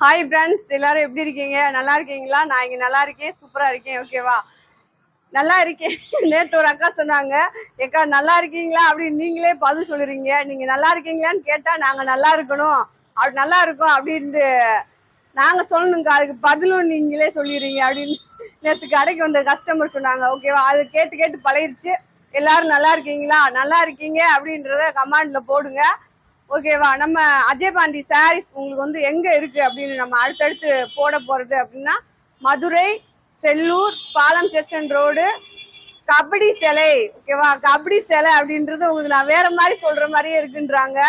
Hi friends, எல்லாரும் எப்படி இருக்கீங்க? நல்லா இருக்கீங்களா? நான் இங்க நல்லா இருக்கேன், சூப்பரா இருக்கேன். ஓகேவா? நல்லா இருக்கேன். நேத்து ஒரு அக்கா சொன்னாங்க, ஏக்கா நல்லா இருக்கீங்களா அப்படின்னு நீங்களே பதில் சொல்லுறீங்க. நீங்க நல்லா இருக்கீங்களான்னு கேட்டா நாங்க நல்லா இருக்கணும், அப்படி நல்லா இருக்கோம் அப்படின்ட்டு நாங்க சொல்லணுங்க. அதுக்கு பதிலும் நீங்களே சொல்லிடுறீங்க அப்படின்னு நேற்று கடைக்கு வந்த கஸ்டமர் சொன்னாங்க. ஓகேவா? அது கேட்டு கேட்டு பழகிருச்சு. எல்லாரும் நல்லா இருக்கீங்களா, நல்லா இருக்கீங்க அப்படின்றத கமெண்ட்ல போடுங்க. ஓகேவா? நம்ம அஜய் பாண்டி சாரீஸ் உங்களுக்கு வந்து எங்க இருக்கு அப்படின்னு நம்ம அடுத்தடுத்து போட போறது அப்படின்னா, மதுரை, செல்லூர், பாலம் ஸ்டேஷன் ரோடு, கபடி சிலை. ஓகேவா? கபடி சிலை அப்படின்றது உங்களுக்கு நான் வேற மாதிரி சொல்ற மாதிரியே இருக்குன்றாங்க.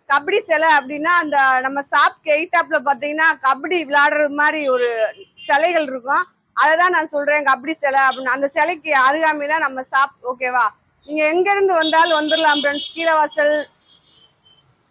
கபடி சிலை அப்படின்னா அந்த நம்ம ஷாப்க்கு எய்தாப்ல பாத்தீங்கன்னா கபடி விளையாடுறது மாதிரி ஒரு சிலைகள் இருக்கும். அதைதான் நான் சொல்றேன் கபடி சிலை அப்படின்னு. அந்த சிலைக்கு அருகாமை தான் நம்ம ஷாப். ஓகேவா? நீங்க எங்க இருந்து வந்தாலும் வந்துடலாம் ஃப்ரெண்ட்ஸ். கீழவாசல்,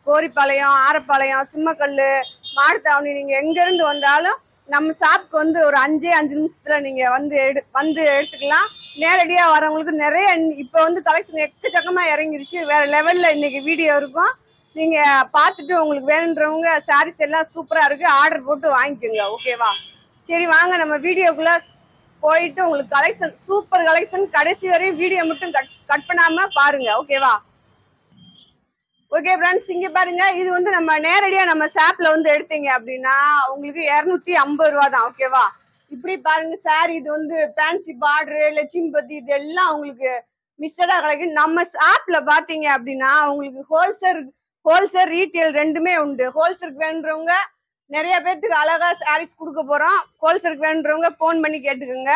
கோரிப்பாளையம், ஆரப்பாளையம், சிம்மக்கல்லு, மாடுத்தாவணி, நீங்க எங்க இருந்து வந்தாலும் நம்ம ஷாப்க்கு வந்து ஒரு 5 நிமிஷத்துல நீங்க வந்து எடுத்துக்கலாம். நேரடியா வரவங்களுக்கு நிறைய இப்ப வந்து கலெக்ஷன் எக்கச்சக்கமா இறங்கிருச்சு. வேற லெவல்ல இன்னைக்கு வீடியோ இருக்கும். நீங்க பார்த்துட்டு உங்களுக்கு வேணுன்றவங்க சாரீஸ் எல்லாம் சூப்பரா இருக்கு, ஆர்டர் போட்டு வாங்கிக்கோங்க. ஓகேவா? சரி வாங்க நம்ம வீடியோக்குள்ள போயிட்டு உங்களுக்கு கலெக்ஷன், சூப்பர் கலெக்ஷன், கடைசி வரையும் வீடியோ மட்டும் கட் பண்ணாம பாருங்க. ஓகேவா? ஓகே ஃப்ரெண்ட்ஸ், இங்க பாருங்க. இது வந்து நம்ம நேரடியா நம்ம ஷாப்ல வந்து எடுத்தீங்க அப்படின்னா உங்களுக்கு 250 ரூபா தான். ஓகேவா? இப்படி பாருங்க சார், இது வந்து ஃபேன்சி பார்டரு, லட்சுமிபதி, இது எல்லாம் உங்களுக்கு மிக்சடா கிடைக்கும். நம்ம ஷாப்ல பாத்தீங்க அப்படின்னா உங்களுக்கு ஹோல்சேல் ரீட்டெயில் ரெண்டுமே உண்டு. ஹோல்சேலுக்கு வேணுன்றவங்க நிறைய பேர்த்துக்கு அழகா சாரீஸ் கொடுக்க போறோம். ஹோல்சேலுக்கு வேணுன்றவங்க போன் பண்ணி கேட்டுக்கோங்க.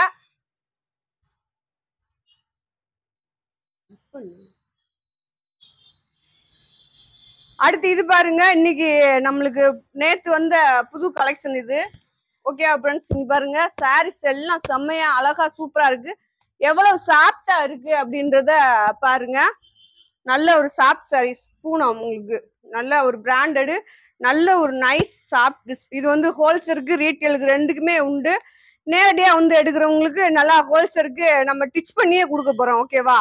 அடுத்து இது பாருங்க, இன்னைக்கு நம்மளுக்கு நேத்து வந்த புது கலெக்ஷன் இது. ஓகே ஃப்ரெண்ட்ஸ், இங்க பாருங்க சாரீஸ் எல்லாம் செம்மையா அழகா சூப்பரா இருக்கு. எவ்வளவு சாஃப்டா இருக்கு அப்படின்றத பாருங்க. நல்ல ஒரு சாஃப்ட் சாரீஸ் பூனம், உங்களுக்கு நல்ல ஒரு பிராண்டடு, நல்ல ஒரு நைஸ் சாஃப்ட். இது வந்து ஹோல்சேலுக்கு ரீட்டெயிலுக்கு ரெண்டுக்குமே உண்டு. நேரடியா வந்து எடுக்கிறவங்களுக்கு நல்லா ஹோல்சேலுக்கு நம்ம டிச் பண்ணியே கொடுக்க போறோம். ஓகேவா?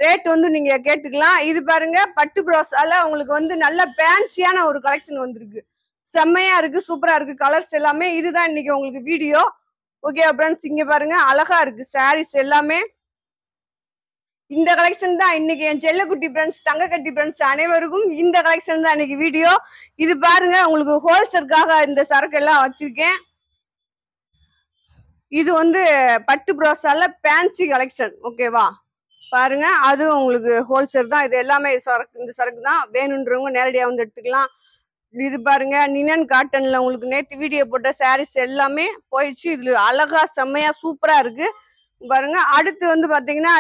ரேட் வந்து நீங்க கேட்டுக்கலாம். இது பாருங்க பட்டு ப்ரோஸால உங்களுக்கு வந்து நல்ல ஃபேன்சியான ஒரு கலெக்ஷன் வந்திருக்கு. செம்மையா இருக்கு, சூப்பரா இருக்கு. கலர்ஸ் எல்லாமே இதுதான் இன்னைக்கு உங்களுக்கு வீடியோ. ஓகே ஃப்ரெண்ட்ஸ், இங்க பாருங்க அழகா இருக்கு சாரீஸ் எல்லாமே. இந்த கலெக்ஷன் தான் இன்னைக்கு என் செல்லக்குட்டி ஃப்ரெண்ட்ஸ், தங்கக்கட்டி ஃப்ரெண்ட்ஸ் அனைவருக்கும் இந்த கலெக்ஷன் தான் இன்னைக்கு வீடியோ. இது பாருங்க உங்களுக்கு ஹோல்சேலுக்காக இந்த சரக்கு எல்லாம் வச்சிருக்கேன். இது வந்து பட்டு ப்ரோஸால ஃபேன்சி கலெக்ஷன். ஓகேவா? பாருங்க, அது உங்களுக்கு ஹோல்சேல் தான். இது எல்லாமே சரக்கு, இந்த சரக்கு தான். வேணுன்றவங்க நேரடியா வந்து எடுத்துக்கலாம். இது பாருங்க நினன் காட்டன்ல உங்களுக்கு நேற்று வீடியோ போட்ட சாரீஸ் எல்லாமே போயிடுச்சு. இதுல அழகா செம்மையா சூப்பரா இருக்கு பாருங்க. அடுத்து வந்து பாத்தீங்கன்னா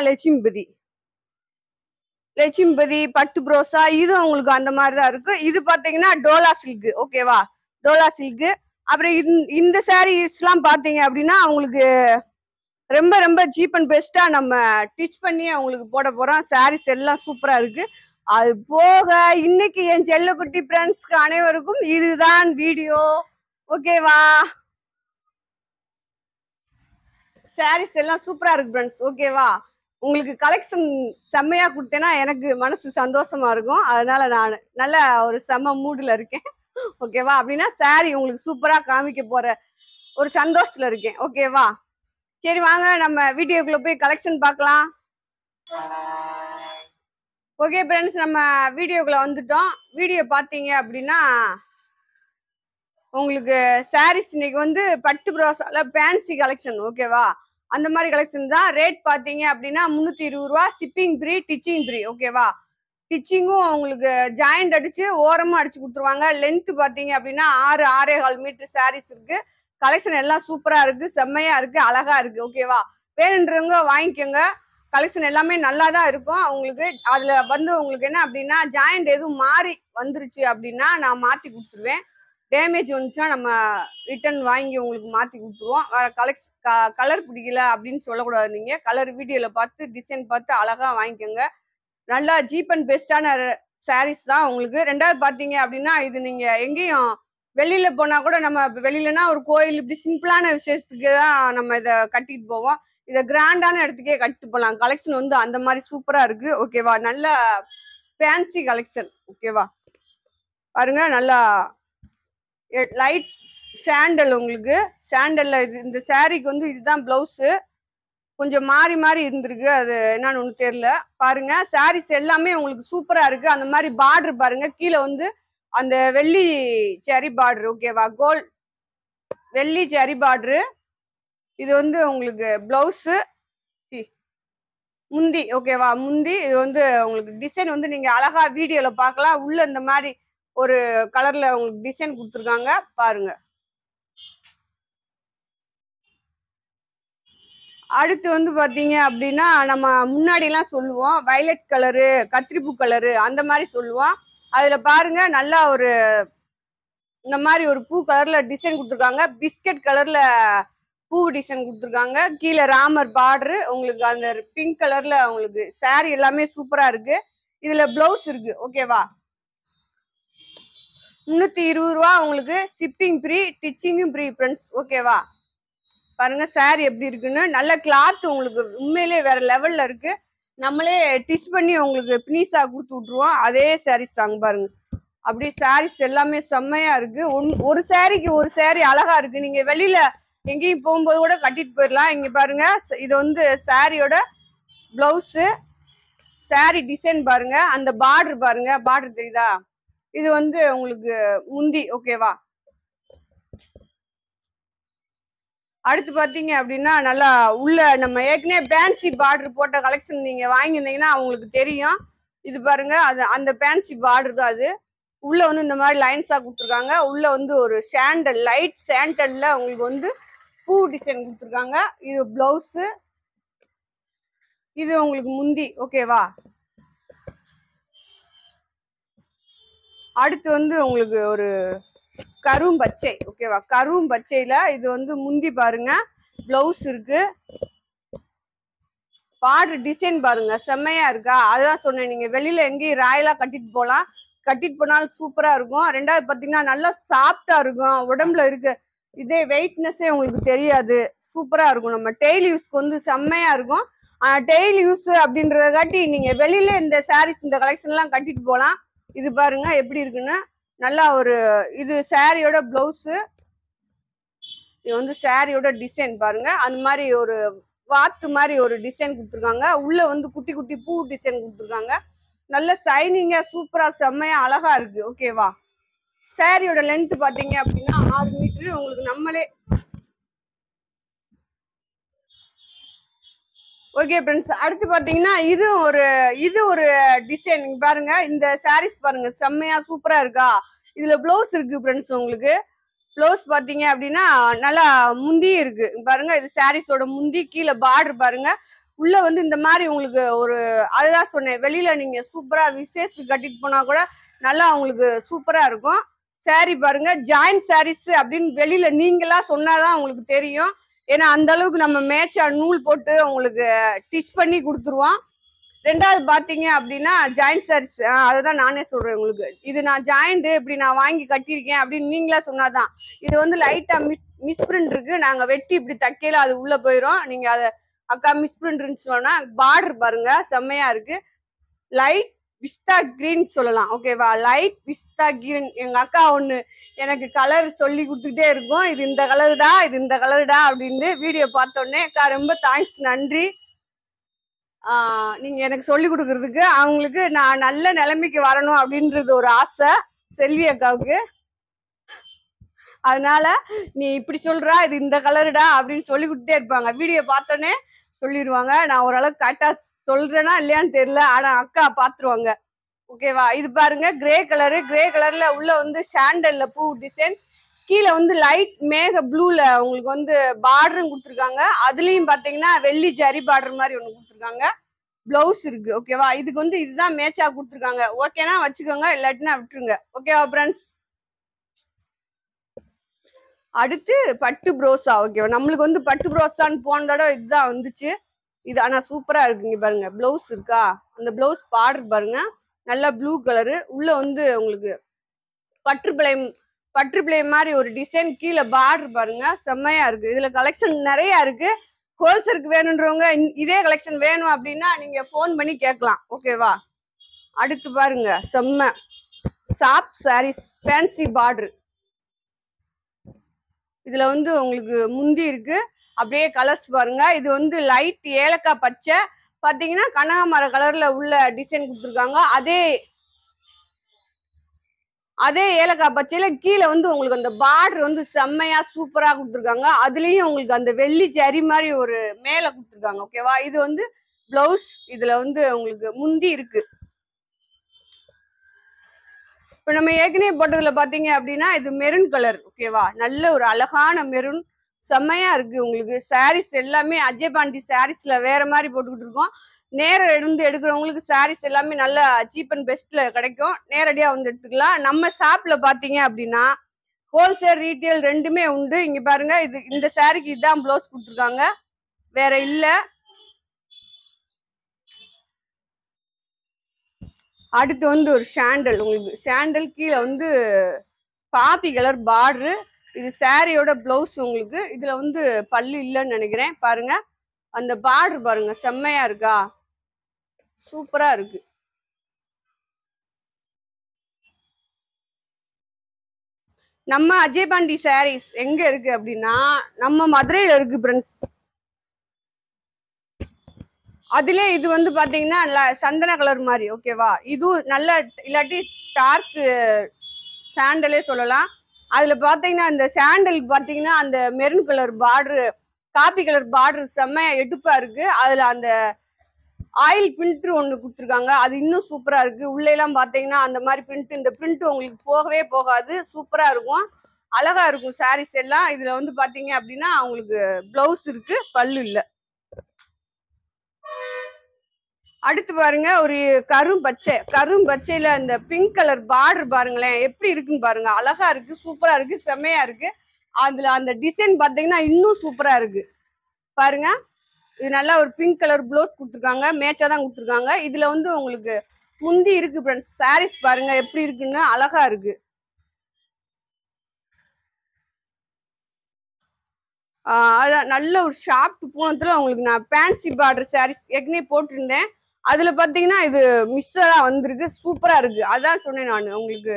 லட்சுமிபதி பட்டு ப்ரோஸா, இது உங்களுக்கு அந்த மாதிரிதான் இருக்கு. இது பாத்தீங்கன்னா டோலா சில்க். ஓகேவா? டோலா சில்க். அப்புறம் இந்த சாரீஸ் எல்லாம் பாத்தீங்க அப்படின்னா உங்களுக்கு ரொம்ப ரொம்ப சீப் அண்ட் பெஸ்டா நம்ம டிச் பண்ணி அவங்களுக்கு போட போறோம். சாரீஸ் எல்லாம் சூப்பரா இருக்கு. அது போக இன்னைக்கு என் செல்லக்குட்டி ஃப்ரெண்ட்ஸ்க்கு அனைவருக்கும் இதுதான் வீடியோ. ஓகேவா? சாரீஸ் எல்லாம் சூப்பரா இருக்கு ஃப்ரெண்ட்ஸ். ஓகேவா? உங்களுக்கு கலெக்ஷன் செம்மையா கொடுத்தேன்னா எனக்கு மனசு சந்தோஷமா இருக்கும். அதனால நான் நல்ல ஒரு செம்ம மூடுல இருக்கேன். ஓகேவா? அப்படின்னா சாரி உங்களுக்கு சூப்பரா காமிக்க போற ஒரு சந்தோஷத்துல இருக்கேன். ஓகேவா? சரி வாங்க நம்ம வீடியோக்குள்ள போய் கலெக்ஷன் பார்க்கலாம். ஓகே ஃப்ரெண்ட்ஸ், நம்ம வீடியோக்குள்ள வந்துட்டோம். வீடியோ பாத்தீங்க அப்படின்னா உங்களுக்கு சாரீஸ் இன்னைக்கு வந்து பட்டு ப்ரோஸால ஃபேன்சி கலெக்ஷன். ஓகேவா? அந்த மாதிரி கலெக்ஷன் தான். ரேட் பாத்தீங்க அப்படின்னா 320 ரூபா. Shipping free, ditching free. ஓகேவா? டிச்சிங்கும் உங்களுக்கு ஜாயிண்ட் அடிச்சு ஓரமும் அடிச்சு கொடுத்துருவாங்க. லென்த் பாத்தீங்க அப்படின்னா 6.5 மீட்டர் சாரீஸ் இருக்கு. கலெக்ஷன் எல்லாம் சூப்பரா இருக்கு, செம்மையா இருக்கு, அழகா இருக்கு. ஓகேவா? வேணுன்றவங்க வாங்கிக்கோங்க. கலெக்ஷன் எல்லாமே நல்லா தான் இருக்கும். உங்களுக்கு அதுல வந்து உங்களுக்கு என்ன அப்படின்னா ஜாயிண்ட் எதுவும் மாறி வந்துருச்சு அப்படின்னா நான் மாத்தி கொடுத்துருவேன். டேமேஜ் வந்துச்சுன்னா நம்ம ரிட்டர்ன் வாங்கி உங்களுக்கு மாத்தி கொடுத்துருவோம். வேற கலர் பிடிக்கல அப்படின்னு சொல்லக்கூடாது. நீங்க கலர் வீடியோல பார்த்து டிசைன் பார்த்து அழகா வாங்கிக்கோங்க. நல்லா சீப் அண்ட் பெஸ்டான சாரீஸ் தான் உங்களுக்கு. ரெண்டாவது பாத்தீங்க அப்படின்னா இது நீங்க எங்கேயும் வெளியில போனா கூட, நம்ம வெளியிலனா ஒரு கோயில் இப்படி சிம்பிளான விஷயத்துக்கு தான் நம்ம இதை கட்டிட்டு போவோம். இதை கிராண்டான இடத்துக்கே கட்டிட்டு போகலாம். கலெக்ஷன் வந்து அந்த மாதிரி சூப்பரா இருக்கு. ஓகேவா? நல்ல ஃபேன்சி கலெக்ஷன். ஓகேவா? பாருங்க நல்லா லைட் சாண்டல் உங்களுக்கு சாண்டல்ல இந்த சாரிக்கு வந்து இதுதான் பிளவுஸ். கொஞ்சம் மாறி மாறி இருந்திருக்கு, அது என்னன்னு ஒண்ணு தெரியல. பாருங்க சாரீஸ் எல்லாமே உங்களுக்கு சூப்பரா இருக்கு. அந்த மாதிரி பார்டர் பாருங்க, கீழே வந்து அந்த வெள்ளி செரி பார்டர், ஓகேவா, கோல்ட் வெள்ளி செரி பார்டரு. இது வந்து உங்களுக்கு பிளவுஸ், முந்தி, ஓகேவா, முந்தி. இது வந்து உங்களுக்கு டிசைன் வந்து நீங்க அழகா வீடியோல பார்க்கலாம். உள்ள இந்த மாதிரி ஒரு கலர்ல உங்களுக்கு டிசைன் கொடுத்துருக்காங்க பாருங்க. அடுத்து வந்து பாத்தீங்க அப்படின்னா, நம்ம முன்னாடி எல்லாம் சொல்லுவோம் வயலட் கலரு, கத்திரிப்பூ கலரு, அந்த மாதிரி சொல்லுவோம். அதுல பாருங்க நல்லா ஒரு இந்த மாதிரி ஒரு பூ கலர்ல டிசைன் கொடுத்துருக்காங்க. பிஸ்கட் கலர்ல பூ டிசைன் கொடுத்துருக்காங்க. கீழே ராமர் பார்டரு, உங்களுக்கு அந்த பிங்க் கலர்ல உங்களுக்கு சாரி எல்லாமே சூப்பரா இருக்கு. இதுல பிளவுஸ் இருக்கு, ஓகேவா. 320 ரூபா உங்களுக்கு. ஷிப்பிங் ஃப்ரீ, ஸ்டிச்சிங்கும் ஃப்ரீ ஃப்ரெண்ட்ஸ், ஓகேவா. பாருங்க சாரி எப்படி இருக்குன்னு. நல்ல கிளாத் உங்களுக்கு உண்மையிலே வேற லெவல்ல இருக்கு. நம்மளே டிச் பண்ணி உங்களுக்கு பினிஷா கொடுத்து விட்டுருவோம். அதே சாரீஸ் தாங்க பாருங்க. அப்படி சாரீஸ் எல்லாமே செம்மையா இருக்கு. ஒரு சாரிக்கு ஒரு சாரி அழகா இருக்கு. நீங்க வெளியில எங்கேயும் போகும்போது கூட கட்டிட்டு போயிடலாம். இங்க பாருங்க, இது வந்து சாரியோட பிளவுஸ். சாரி டிசைன் பாருங்க, அந்த பார்டர் பாருங்க, பார்டர் தெரியுதா. இது வந்து உங்களுக்கு முந்தி, ஓகேவா. அடுத்து பாத்தீங்க அப்படின்னா நல்லா உள்ள நம்ம ஏற்கனவே பேன்சி பார்டர் போட்ட கலெக்ஷன் நீங்க வாங்கியிருந்தீங்கன்னா அவங்களுக்கு தெரியும். இது பாருங்க, அது அந்த பேன்சி பார்டர் தான். அது உள்ள வந்து இந்த மாதிரி லைன்ஸா கொடுத்துருக்காங்க. உள்ள வந்து ஒரு சாண்டல், லைட் சாண்டல்ல உங்களுக்கு வந்து பூ டிசைன் கொடுத்துருக்காங்க. இது பிளவுஸ், இது உங்களுக்கு முந்தி, ஓகேவா. அடுத்து வந்து உங்களுக்கு ஒரு கரும் பச்சை, ஓகேவா. கரும் பச்சையில இது வந்து முந்தி பாருங்க, பிளவுஸ் இருக்கு. பார்டர் டிசைன் பாருங்க செம்மையா இருக்கா. அதுதான் சொன்னேன், நீங்க வெளியில எங்கேயும் ராயலா கட்டிட்டு போலாம். கட்டிட்டு போனாலும் சூப்பரா இருக்கும். ரெண்டாவது பாத்தீங்கன்னா நல்லா சாஃப்டா இருக்கும். உடம்புல இருக்கு இதே வெயிட்னஸே உங்களுக்கு தெரியாது. சூப்பரா இருக்கும். நம்ம டெய்லி யூஸ்க்கு வந்து செம்மையா இருக்கும். டெய்லி யூஸ் அப்படின்றத காட்டி நீங்க வெளியில இந்த சாரீஸ் இந்த கலெக்ஷன் எல்லாம் கட்டிட்டு போலாம். இது பாருங்க எப்படி இருக்குன்னு. நல்லா ஒரு இது சாரியோட பிளவுஸ். இது வந்து சாரியோட டிசைன் பாருங்க. அந்த மாதிரி ஒரு வாத்து மாதிரி ஒரு டிசைன் கொடுத்துருக்காங்க. உள்ள வந்து குட்டி குட்டி பூ டிசைன் கொடுத்துருக்காங்க. நல்ல சைனிங்கா சூப்பரா செம்மையா அழகா இருக்கு, ஓகேவா. சாரியோட லென்த் பாத்தீங்க அப்படின்னா 6 மீட்டர். உங்களுக்கு நம்மளே ஓகே ஃப்ரெண்ட்ஸ். அடுத்து பாத்தீங்கன்னா இது ஒரு டிசைன் பாருங்க. இந்த சாரீஸ் பாருங்க செம்மையா சூப்பரா இருக்கா. இதுல பிளவுஸ் இருக்கு ஃப்ரெண்ட்ஸ். உங்களுக்கு பிளவுஸ் பாத்தீங்க அப்படின்னா நல்லா முந்தி இருக்கு பாருங்க. இது சாரீஸோட முந்தி. கீழே பார்டர் பாருங்க. உள்ள வந்து இந்த மாதிரி உங்களுக்கு ஒரு அதுதான் சொன்னேன், வெளியில நீங்க சூப்பரா விசேஷத்துக்கு கட்டிட்டு போனா கூட நல்லா உங்களுக்கு சூப்பரா இருக்கும். சாரி பாருங்க, ஜாயிண்ட் சாரீஸ் அப்படின்னு வெளியில நீங்களா சொன்னாதான் உங்களுக்கு தெரியும். ஏன்னா அந்த அளவுக்கு நம்ம மேட்சா நூல் போட்டு உங்களுக்கு ஸ்டிச் பண்ணி கொடுத்துருவோம். ரெண்டாவது பாத்தீங்க அப்படின்னா ஜாயிண்ட் சாரீஸ், அதுதான் நானே சொல்றேன் உங்களுக்கு. இது நான் ஜாயிண்ட் இப்படி நான் வாங்கி கட்டியிருக்கேன் அப்படின்னு நீங்களா சொன்னாதான். இது வந்து லைட்டா மிஸ்பிரிண்ட் இருக்கு. நாங்க வெட்டி இப்படி தைக்கல, அது உள்ள போயிடும். நீங்க அதை அக்கா மிஸ்பிரிண்ட் சொன்னா பார்டர் பாருங்க செம்மையா இருக்கு. லைட் பிஸ்தா கிரீன் சொல்லலாம், ஓகேவா. லைட் பிஸ்தா கிரீன். எங்க அக்கா ஒண்ணு எனக்கு கலர் சொல்லி கொடுத்துட்டே இருக்கும். இது இந்த கலருடா, இது இந்த கலருடா அப்படின்னு. வீடியோ பார்த்தோன்னே அக்கா ரொம்ப தேங்க்ஸ், நன்றி. நீங்க எனக்கு சொல்லி கொடுக்கறதுக்கு. அவங்களுக்கு நான் நல்ல நிலைமைக்கு வரணும் அப்படின்றது ஒரு ஆசை செல்வி அக்காவுக்கு. அதனால நீ இப்படி சொல்றா, இது இந்த கலருடா அப்படின்னு சொல்லி கொடுத்துட்டே இருப்பாங்க. வீடியோ பார்த்தோன்னே சொல்லிடுவாங்க. நான் ஓரளவுக்கு கரெக்டா சொல்றேன்னா இல்லையான்னு தெரியல, ஆனா அக்கா பாத்துருவாங்க, ஓகேவா. இது பாருங்க கிரே கலரு. கிரே கலர்ல உள்ள வந்து சாண்டல்ல பூ டிசைன். கீழே வந்து லைட் மேக ப்ளூல உங்களுக்கு வந்து பார்டரும் கொடுத்துருக்காங்க. அதுலயும் பாத்தீங்கன்னா வெள்ளி ஜரி பார்டர் மாதிரி ஒண்ணு கொடுத்துருக்காங்க. பிளவுஸ் இருக்கு, ஓகேவா. இதுக்கு வந்து இதுதான் மேட்சா கொடுத்துருக்காங்க. ஓகேனா வச்சுக்கோங்க, இல்லாட்டினா விட்டுருங்க, ஓகேவா ஃப்ரெண்ட்ஸ். அடுத்து பட்டு ப்ரோசா, ஓகேவா. நம்மளுக்கு வந்து பட்டு ப்ரோசான்னு போன தடவை இதுதான் வந்துச்சு. இது ஆனா சூப்பரா இருக்குங்க பாருங்க. பிளவுஸ் இருக்கா, அந்த பிளவுஸ் பார்டர் பாருங்க, நல்லா ப்ளூ கலரு. உள்ள வந்து உங்களுக்கு பட்டு பிளை மாதிரி ஒரு டிசைன். கீழே பார்டர் பாருங்க செம்மையா இருக்கு. இதுல கலெக்ஷன் நிறைய இருக்கு. ஹோல்சேலுக்கு வேணுன்றவங்க இதே கலெக்ஷன் வேணும் அப்படின்னா நீங்க போன் பண்ணி கேட்கலாம், ஓகேவா. அடுத்து பாருங்க செம்ம சாஃப்ட் சாரீஸ், ஃபேன்சி பார்டர். இதுல வந்து உங்களுக்கு முந்தி இருக்கு. அப்படியே கலர்ஸ் பாருங்க. இது வந்து லைட் ஏலக்காய் பச்சை பாத்தீங்கன்னா கனகாமர கலர்ல உள்ள டிசைன் கொடுத்துருக்காங்க. அதே ஏலக்காய் பச்சையில கீழே வந்து உங்களுக்கு அந்த பார்டர் வந்து செம்மையா சூப்பரா கொடுத்துருக்காங்க. அதுலயும் உங்களுக்கு அந்த வெள்ளி ஜரி மாதிரி ஒரு மேல கொடுத்துருக்காங்க. ஓகேவா? இது வந்து பிளவுஸ். இதுல வந்து உங்களுக்கு முந்தி இருக்கு. இப்ப நம்ம ஏற்கனவே போட்டதுல பாத்தீங்க அப்படின்னா இது மெரூன் கலர். ஓகேவா? நல்ல ஒரு அழகான மெரூன், செம்மையா இருக்கு. உங்களுக்கு சாரீஸ் எல்லாமே அஜய் பாண்டி சாரீஸ்ல வேற மாதிரி போட்டுக்கிட்டு இருக்கோம். நேரம் இருந்து எடுக்கிறவங்களுக்கு சாரீஸ் எல்லாமே நல்ல சீப் அண்ட் பெஸ்ட்ல கிடைக்கும். நேரடியா வந்து எடுத்துக்கலாம். நம்ம ஷாப்ல பாத்தீங்க அப்படின்னா ஹோல்சேல் ரீட்டைல் ரெண்டுமே உண்டு. இங்க பாருங்க, இது இந்த சாரிக்கு இதுதான் பிளவுஸ் கொடுத்துருக்காங்க, வேற இல்ல. அடுத்து வந்து ஒரு சாண்டல். உங்களுக்கு சாண்டல் கீழே வந்து காபி கலர் பார்டரு. இது சாரியோட பிளவுஸ். உங்களுக்கு இதுல வந்து பல்லு இல்லைன்னு நினைக்கிறேன். பாருங்க அந்த பார்டர் பாருங்க, செம்மையா இருக்கா? சூப்பரா இருக்கு. நம்ம அஜய் பாண்டி சாரீஸ் எங்க இருக்கு அப்படின்னா நம்ம மதுரையில இருக்கு ஃப்ரெண்ட்ஸ். அதுல இது வந்து பாத்தீங்கன்னா சந்தன கலர் மாதிரி. ஓகேவா? இதுவும் நல்ல இல்லாட்டி டார்க் சாண்டலே சொல்லலாம். அதுல பாத்தீங்கன்னா இந்த சாண்டலுக்கு பாத்தீங்கன்னா அந்த maroon colour border, coffee colour border செம்மையா எடுப்பா இருக்கு. அதுல அந்த ஆயில் பிரிண்ட் ஒண்ணு கொடுத்துருக்காங்க. அது இன்னும் சூப்பரா இருக்கு. உள்ள எல்லாம் பாத்தீங்கன்னா அந்த மாதிரி பிரிண்ட், இந்த பிரிண்ட் உங்களுக்கு போகவே போகாது. சூப்பரா இருக்கும், அழகா இருக்கும் சாரீஸ் எல்லாம். இதுல வந்து பாத்தீங்க அப்படின்னா உங்களுக்கு பிளவுஸ் இருக்கு, பல்லு இல்ல. அடுத்து பாருங்க ஒரு கரும் பச்சையில இந்த பிங்க் கலர் பார்டர் பாருங்களேன், எப்படி இருக்குன்னு பாருங்க. அழகா இருக்கு, சூப்பரா இருக்கு, செம்மையா இருக்கு. அதுல அந்த டிசைன் பாத்தீங்கன்னா இன்னும் சூப்பரா இருக்கு. பாருங்க, இது நல்லா ஒரு பிங்க் கலர் ப்ளவுஸ் கொடுத்துருக்காங்க, மேட்சா தான் கொடுத்துருக்காங்க. இதுல வந்து உங்களுக்கு முந்தி இருக்கு ஃப்ரெண்ட்ஸ். சாரீஸ் பாருங்க எப்படி இருக்குன்னு, அழகா இருக்கு. அதான் நல்ல ஒரு ஷார்ப் பூனத்துல உங்களுக்கு நான் ஃபேன்சி பார்டர் சாரீஸ் ஏற்கனவே போட்டிருந்தேன். அதுல பாத்தீங்கன்னா இது மிஸ்ஸா வந்திருக்கு, சூப்பரா இருக்கு. அதான் சொன்னேன் நான் உங்களுக்கு.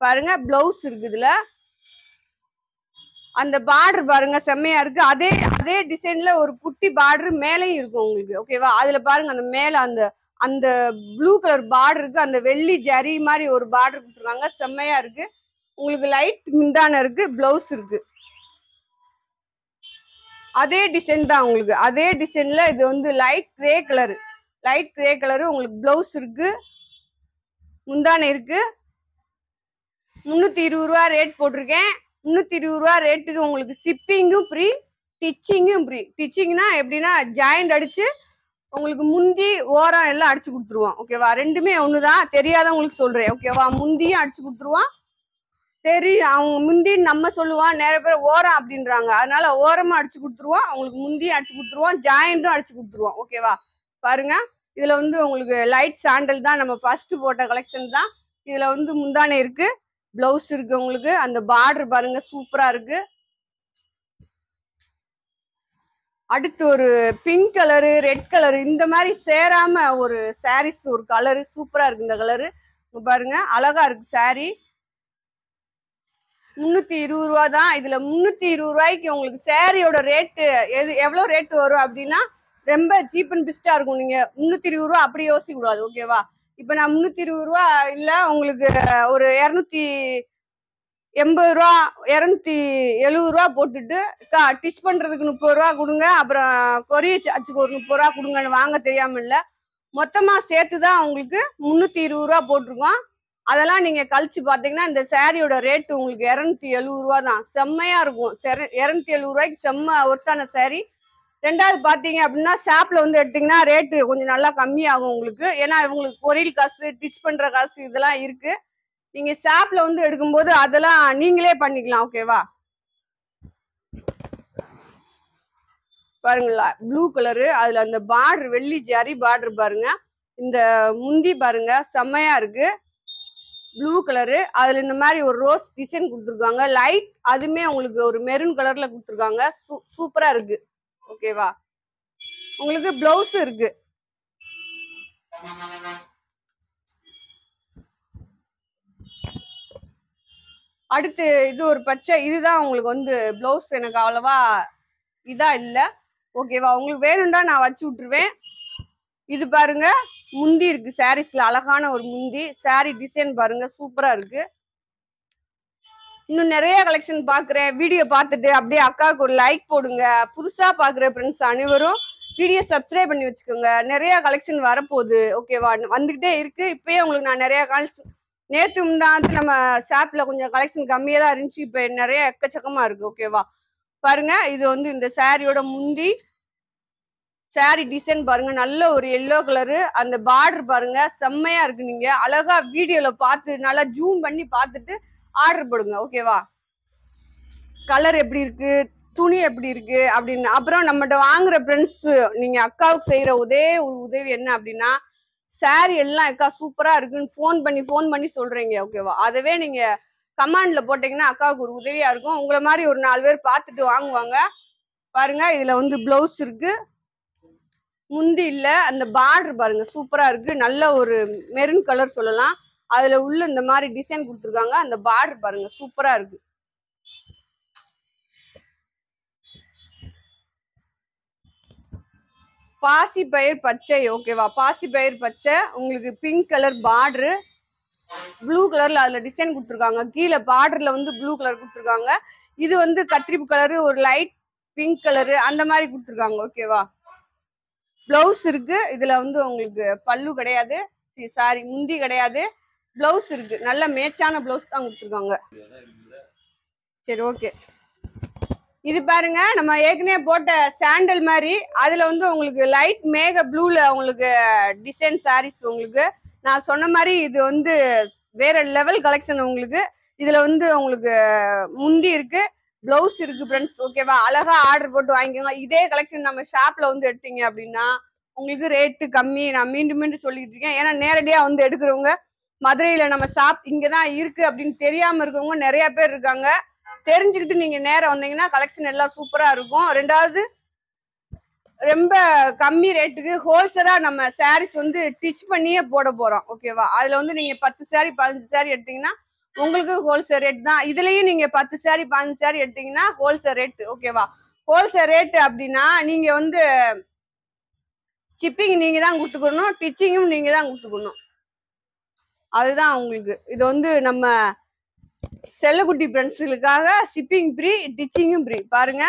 பாருங்க பிளவுஸ் இருக்கு இதுல, அந்த பார்டர் பாருங்க செம்மையா இருக்கு. அதே அதே டிசைன்ல ஒரு குட்டி பார்டர் மேலையும் இருக்கும் உங்களுக்கு. ஓகேவா? அதுல பாருங்க அந்த மேல அந்த அந்த ப்ளூ கலர் பார்டருக்கு அந்த வெள்ளி ஜரி மாதிரி ஒரு பார்டர் கொடுத்துருக்காங்க, செம்மையா இருக்கு. உங்களுக்கு லைட் மிந்தான இருக்கு, பிளவுஸ் இருக்கு. அதே டிசைன் தான் உங்களுக்கு. அதே டிசைன்ல இது வந்து லைட் கிரே கலரு உங்களுக்கு பிளவுஸ் இருக்கு, முந்தானை இருக்கு. 320 ரூபா ரேட் போட்டிருக்கேன். 320 ரூபா ரேட்டுக்கு உங்களுக்கு ஷிப்பிங்கும் ஃப்ரீ, டிச்சிங்கும் ஃப்ரீ. டிச்சிங்னா எப்படின்னா ஜாயிண்ட் அடிச்சு உங்களுக்கு முந்தி ஓரம் எல்லாம் அடிச்சு கொடுத்துருவோம். ஓகேவா? ரெண்டுமே ஒண்ணுதான், தெரியாதவங்களுக்கு சொல்றேன். ஓகேவா? முந்தியும் அடிச்சு கொடுத்துருவான். அவங்க முந்தின்னு நம்ம சொல்லுவான், நிறைய பேர் ஓரம் அப்படின்றாங்க. அதனால ஓரமா அடிச்சு கொடுத்துருவோம், அவங்களுக்கு முந்தியும் அடிச்சு கொடுத்துருவோம், ஜாயிண்டும் அடிச்சு கொடுத்துருவோம். ஓகேவா? பாருங்க, இதுல வந்து உங்களுக்கு லைட் சாண்டல் தான், நம்ம ஃபர்ஸ்ட் போட்ட கலெக்ஷன் தான். இதுல வந்து முந்தானை இருக்கு, பிளவுஸ் இருக்கு. உங்களுக்கு அந்த பார்டர் பாருங்க, சூப்பரா இருக்கு. அடுத்து ஒரு பிங்க் கலரு, ரெட் கலரு, இந்த மாதிரி சேராம ஒரு சாரீஸ், ஒரு கலரு சூப்பரா இருக்கு. இந்த கலரு பாருங்க, அழகா இருக்கு சாரி. 320 ரூபா தான். இதுல 320 ரூபாய்க்கு உங்களுக்கு சாரியோட ரேட்டு எவ்வளவு ரேட் வரும் அப்படின்னா ரொம்ப சீப் அண்ட் பெஸ்டா இருக்கும். நீங்க 320 ரூபா அப்படி யோசிக்க கூடாது. ஓகேவா? இப்ப நான் 320 ரூபா இல்ல, உங்களுக்கு ஒரு 280 ரூபா 270 ரூபா போட்டுட்டு டிச் பண்றதுக்கு 30 ரூபா கொடுங்க, அப்புறம் கொரியர் சார்ஜுக்கு ஒரு 30 ரூபா கொடுங்கன்னு வாங்க தெரியாம இல்ல. மொத்தமா சேர்த்துதான் உங்களுக்கு 320 ரூபா போட்டிருக்கோம். அதெல்லாம் நீங்க கழிச்சு பாத்தீங்கன்னா இந்த சாரியோட ரேட்டு உங்களுக்கு 270 ரூபா தான். செம்மையா இருக்கும். 270 ரூபாய்க்கு செம்ம ஒர்த்தான சாரி. ரெண்டாவது பாத்தீங்க அப்படின்னா ஷாப்ல வந்து எடுத்தீங்கன்னா ரேட்டு கொஞ்சம் நல்லா கம்மியாகும் உங்களுக்கு. ஏன்னா இவங்களுக்கு கொரியல் காசு, டிச் பண்ற காசு இதெல்லாம் இருக்கு. நீங்க ஷாப்ல வந்து எடுக்கும்போது அதெல்லாம் நீங்களே பண்ணிக்கலாம். ஓகேவா? பாருங்களா, ப்ளூ கலரு, அதுல அந்த பார்டர் வெள்ளி ஜரி பார்டர் பாருங்க. இந்த முந்தி பாருங்க, செம்மையா இருக்கு. ப்ளூ கலரு, அதுல இந்த மாதிரி ஒரு ரோஸ் டிசைன் கொடுத்துருக்காங்க. லைட் அதுமே உங்களுக்கு ஒரு மெரூன் கலர்ல கொடுத்துருக்காங்க, சூப்பரா இருக்கு. ஓகேவா? உங்களுக்கு பிளவுஸ் இருக்கு. அடுத்து இது ஒரு பச்சை, இதுதான் உங்களுக்கு வந்து பிளவுஸ். எனக்கு அவ்வளவா இதா இல்ல, ஓகேவா? உங்களுக்கு வேணும்டா நான் வச்சு விட்டுருவேன். இது பாருங்க, முந்தி இருக்கு சாரீஸ்ல, அழகான ஒரு முந்தி. சாரி டிசைன் பாருங்க, சூப்பரா இருக்கு. இன்னும் நிறைய கலெக்ஷன் பாக்குறேன். வீடியோ பார்த்துட்டு அப்படியே அக்காவுக்கு ஒரு லைக் போடுங்க. புதுசா பாக்குற ஃப்ரெண்ட்ஸ் அனைவரும் வீடியோ சப்ஸ்கிரைப் பண்ணி வச்சுக்கோங்க. நிறைய கலெக்ஷன் வரப்போகுது, ஓகேவா? வந்துகிட்டே இருக்கு. இப்பயே உங்களுக்கு நான் நிறைய கலெக்ஷன், நேத்து முந்தாந்து நம்ம ஷாப்ல கொஞ்சம் கலெக்ஷன் கம்மியா தான் இருந்துச்சு, இப்ப நிறைய எக்கச்சக்கமா இருக்கு, ஓகேவா? பாருங்க, இது வந்து இந்த சாரியோட முந்தி. சாரி டிசைன் பாருங்க, நல்ல ஒரு எல்லோ கலரு. அந்த பார்டர் பாருங்க, செம்மையா இருக்கு. நீங்க அழகா வீடியோல பார்த்து நல்லா ஜூம் பண்ணி பார்த்துட்டு ஆர்டர் போடுங்க, ஓகேவா? கலர் எப்படி இருக்கு, துணி எப்படி இருக்கு அப்படின்னு. அப்புறம் நம்மகிட்ட வாங்குற ஃப்ரெண்ட்ஸ், நீங்க அக்காவுக்கு செய்யற ஒரே ஒரு உதவி என்ன அப்படின்னா, சாரி எல்லாம் அக்கா சூப்பரா இருக்குன்னு ஃபோன் பண்ணி சொல்றீங்க, ஓகேவா? அதவே நீங்க கமாண்ட்ல போட்டீங்கன்னா அக்காவுக்கு ஒரு உதவியா இருக்கும். உங்களை மாதிரி ஒரு 4 பேர் பார்த்துட்டு வாங்குவாங்க. பாருங்க, இதுல வந்து பிளவுஸ் இருக்கு, முந்தி இல்ல. அந்த பார்டர் பாருங்க, சூப்பரா இருக்கு. நல்ல ஒரு மெரூன் கலர் சொல்லலாம். அதுல உள்ள இந்த மாதிரி டிசைன் கொடுத்துருக்காங்க. அந்த பார்டர் பாருங்க, சூப்பரா இருக்கு. பாசி பயிர் பச்சை, ஓகேவா? பாசி பயிர் பச்சை, உங்களுக்கு பிங்க் கலர் பார்டரு, ப்ளூ கலர்ல அதுல டிசைன் கொடுத்துருக்காங்க. கீழே பார்டர்ல வந்து ப்ளூ கலர் கொடுத்துருக்காங்க. இது வந்து கத்திரிப்பு கலரு, ஒரு லைட் பிங்க் கலரு, அந்த மாதிரி கொடுத்துருக்காங்க, ஓகேவா? பிளவுஸ் இருக்கு. இதுல வந்து உங்களுக்கு பல்லு கிடையாது, சாரி முந்தி கிடையாது, பிளவுஸ் இருக்கு. நல்ல மேட்சான பிளவுஸ் தான் கொடுத்துருக்காங்க. சரி, ஓகே. இது பாருங்க, நம்ம ஏற்கனவே போட்ட சாண்டல் மாதிரி, அதுல வந்து உங்களுக்கு லைட் மேக ப்ளூல உங்களுக்கு டிசைன் சாரீஸ். உங்களுக்கு நான் சொன்ன மாதிரி இது வந்து வேற லெவல் கலெக்ஷன். உங்களுக்கு இதுல வந்து உங்களுக்கு முந்தி இருக்கு, பிளவுஸ் இருக்கு ஃப்ரெண்ட்ஸ், ஓகேவா? அழகா ஆர்டர் போட்டு வாங்கிக்கோங்க. இதே கலெக்ஷன் நம்ம ஷாப்ல வந்து எடுத்தீங்க அப்படின்னா உங்களுக்கு ரேட்டு கம்மி. நான் மீண்டும் மீண்டும் சொல்லிட்டு இருக்கேன், ஏன்னா நேரடியா வந்து எடுக்கிறவங்க, மதுரையில நம்ம ஷாப் இங்கதான் இருக்கு அப்படின்னு தெரியாம இருக்கவங்க நிறைய பேர் இருக்காங்க. தெரிஞ்சுக்கிட்டு நீங்க நேரம் வந்தீங்கன்னா கலெக்ஷன் எல்லாம் சூப்பரா இருக்கும். ரெண்டாவது, ரொம்ப கம்மி ரேட்டுக்கு ஹோல்சேலா நம்ம சாரீஸ் வந்து ஸ்டிச் பண்ணியே போட போறோம், ஓகேவா? அதுல வந்து நீங்க 10 சாரி 15 சாரி எடுத்தீங்கன்னா உங்களுக்கு ஹோல்சேல் ரேட் தான். இதுலயும் நீங்க 10 சாரி 15 சாரி எடுத்தீங்கன்னா ஹோல்சேல் ரேட், ஓகேவா? ஹோல்சேல் ரேட் அப்படின்னா நீங்க வந்து ஷிப்பிங் நீங்க தான் கொடுத்துக்கணும், ஸ்டிச்சிங்கும் நீங்க தான் கொடுத்துக்கணும். அதுதான் உங்களுக்கு. இது வந்து நம்ம செல்லக்குட்டி ஃப்ரெண்ட்ஸுகளுக்காக ஷிப்பிங் ஃப்ரீ, ஸ்டிச்சிங்கும் ஃப்ரீ. பாருங்க,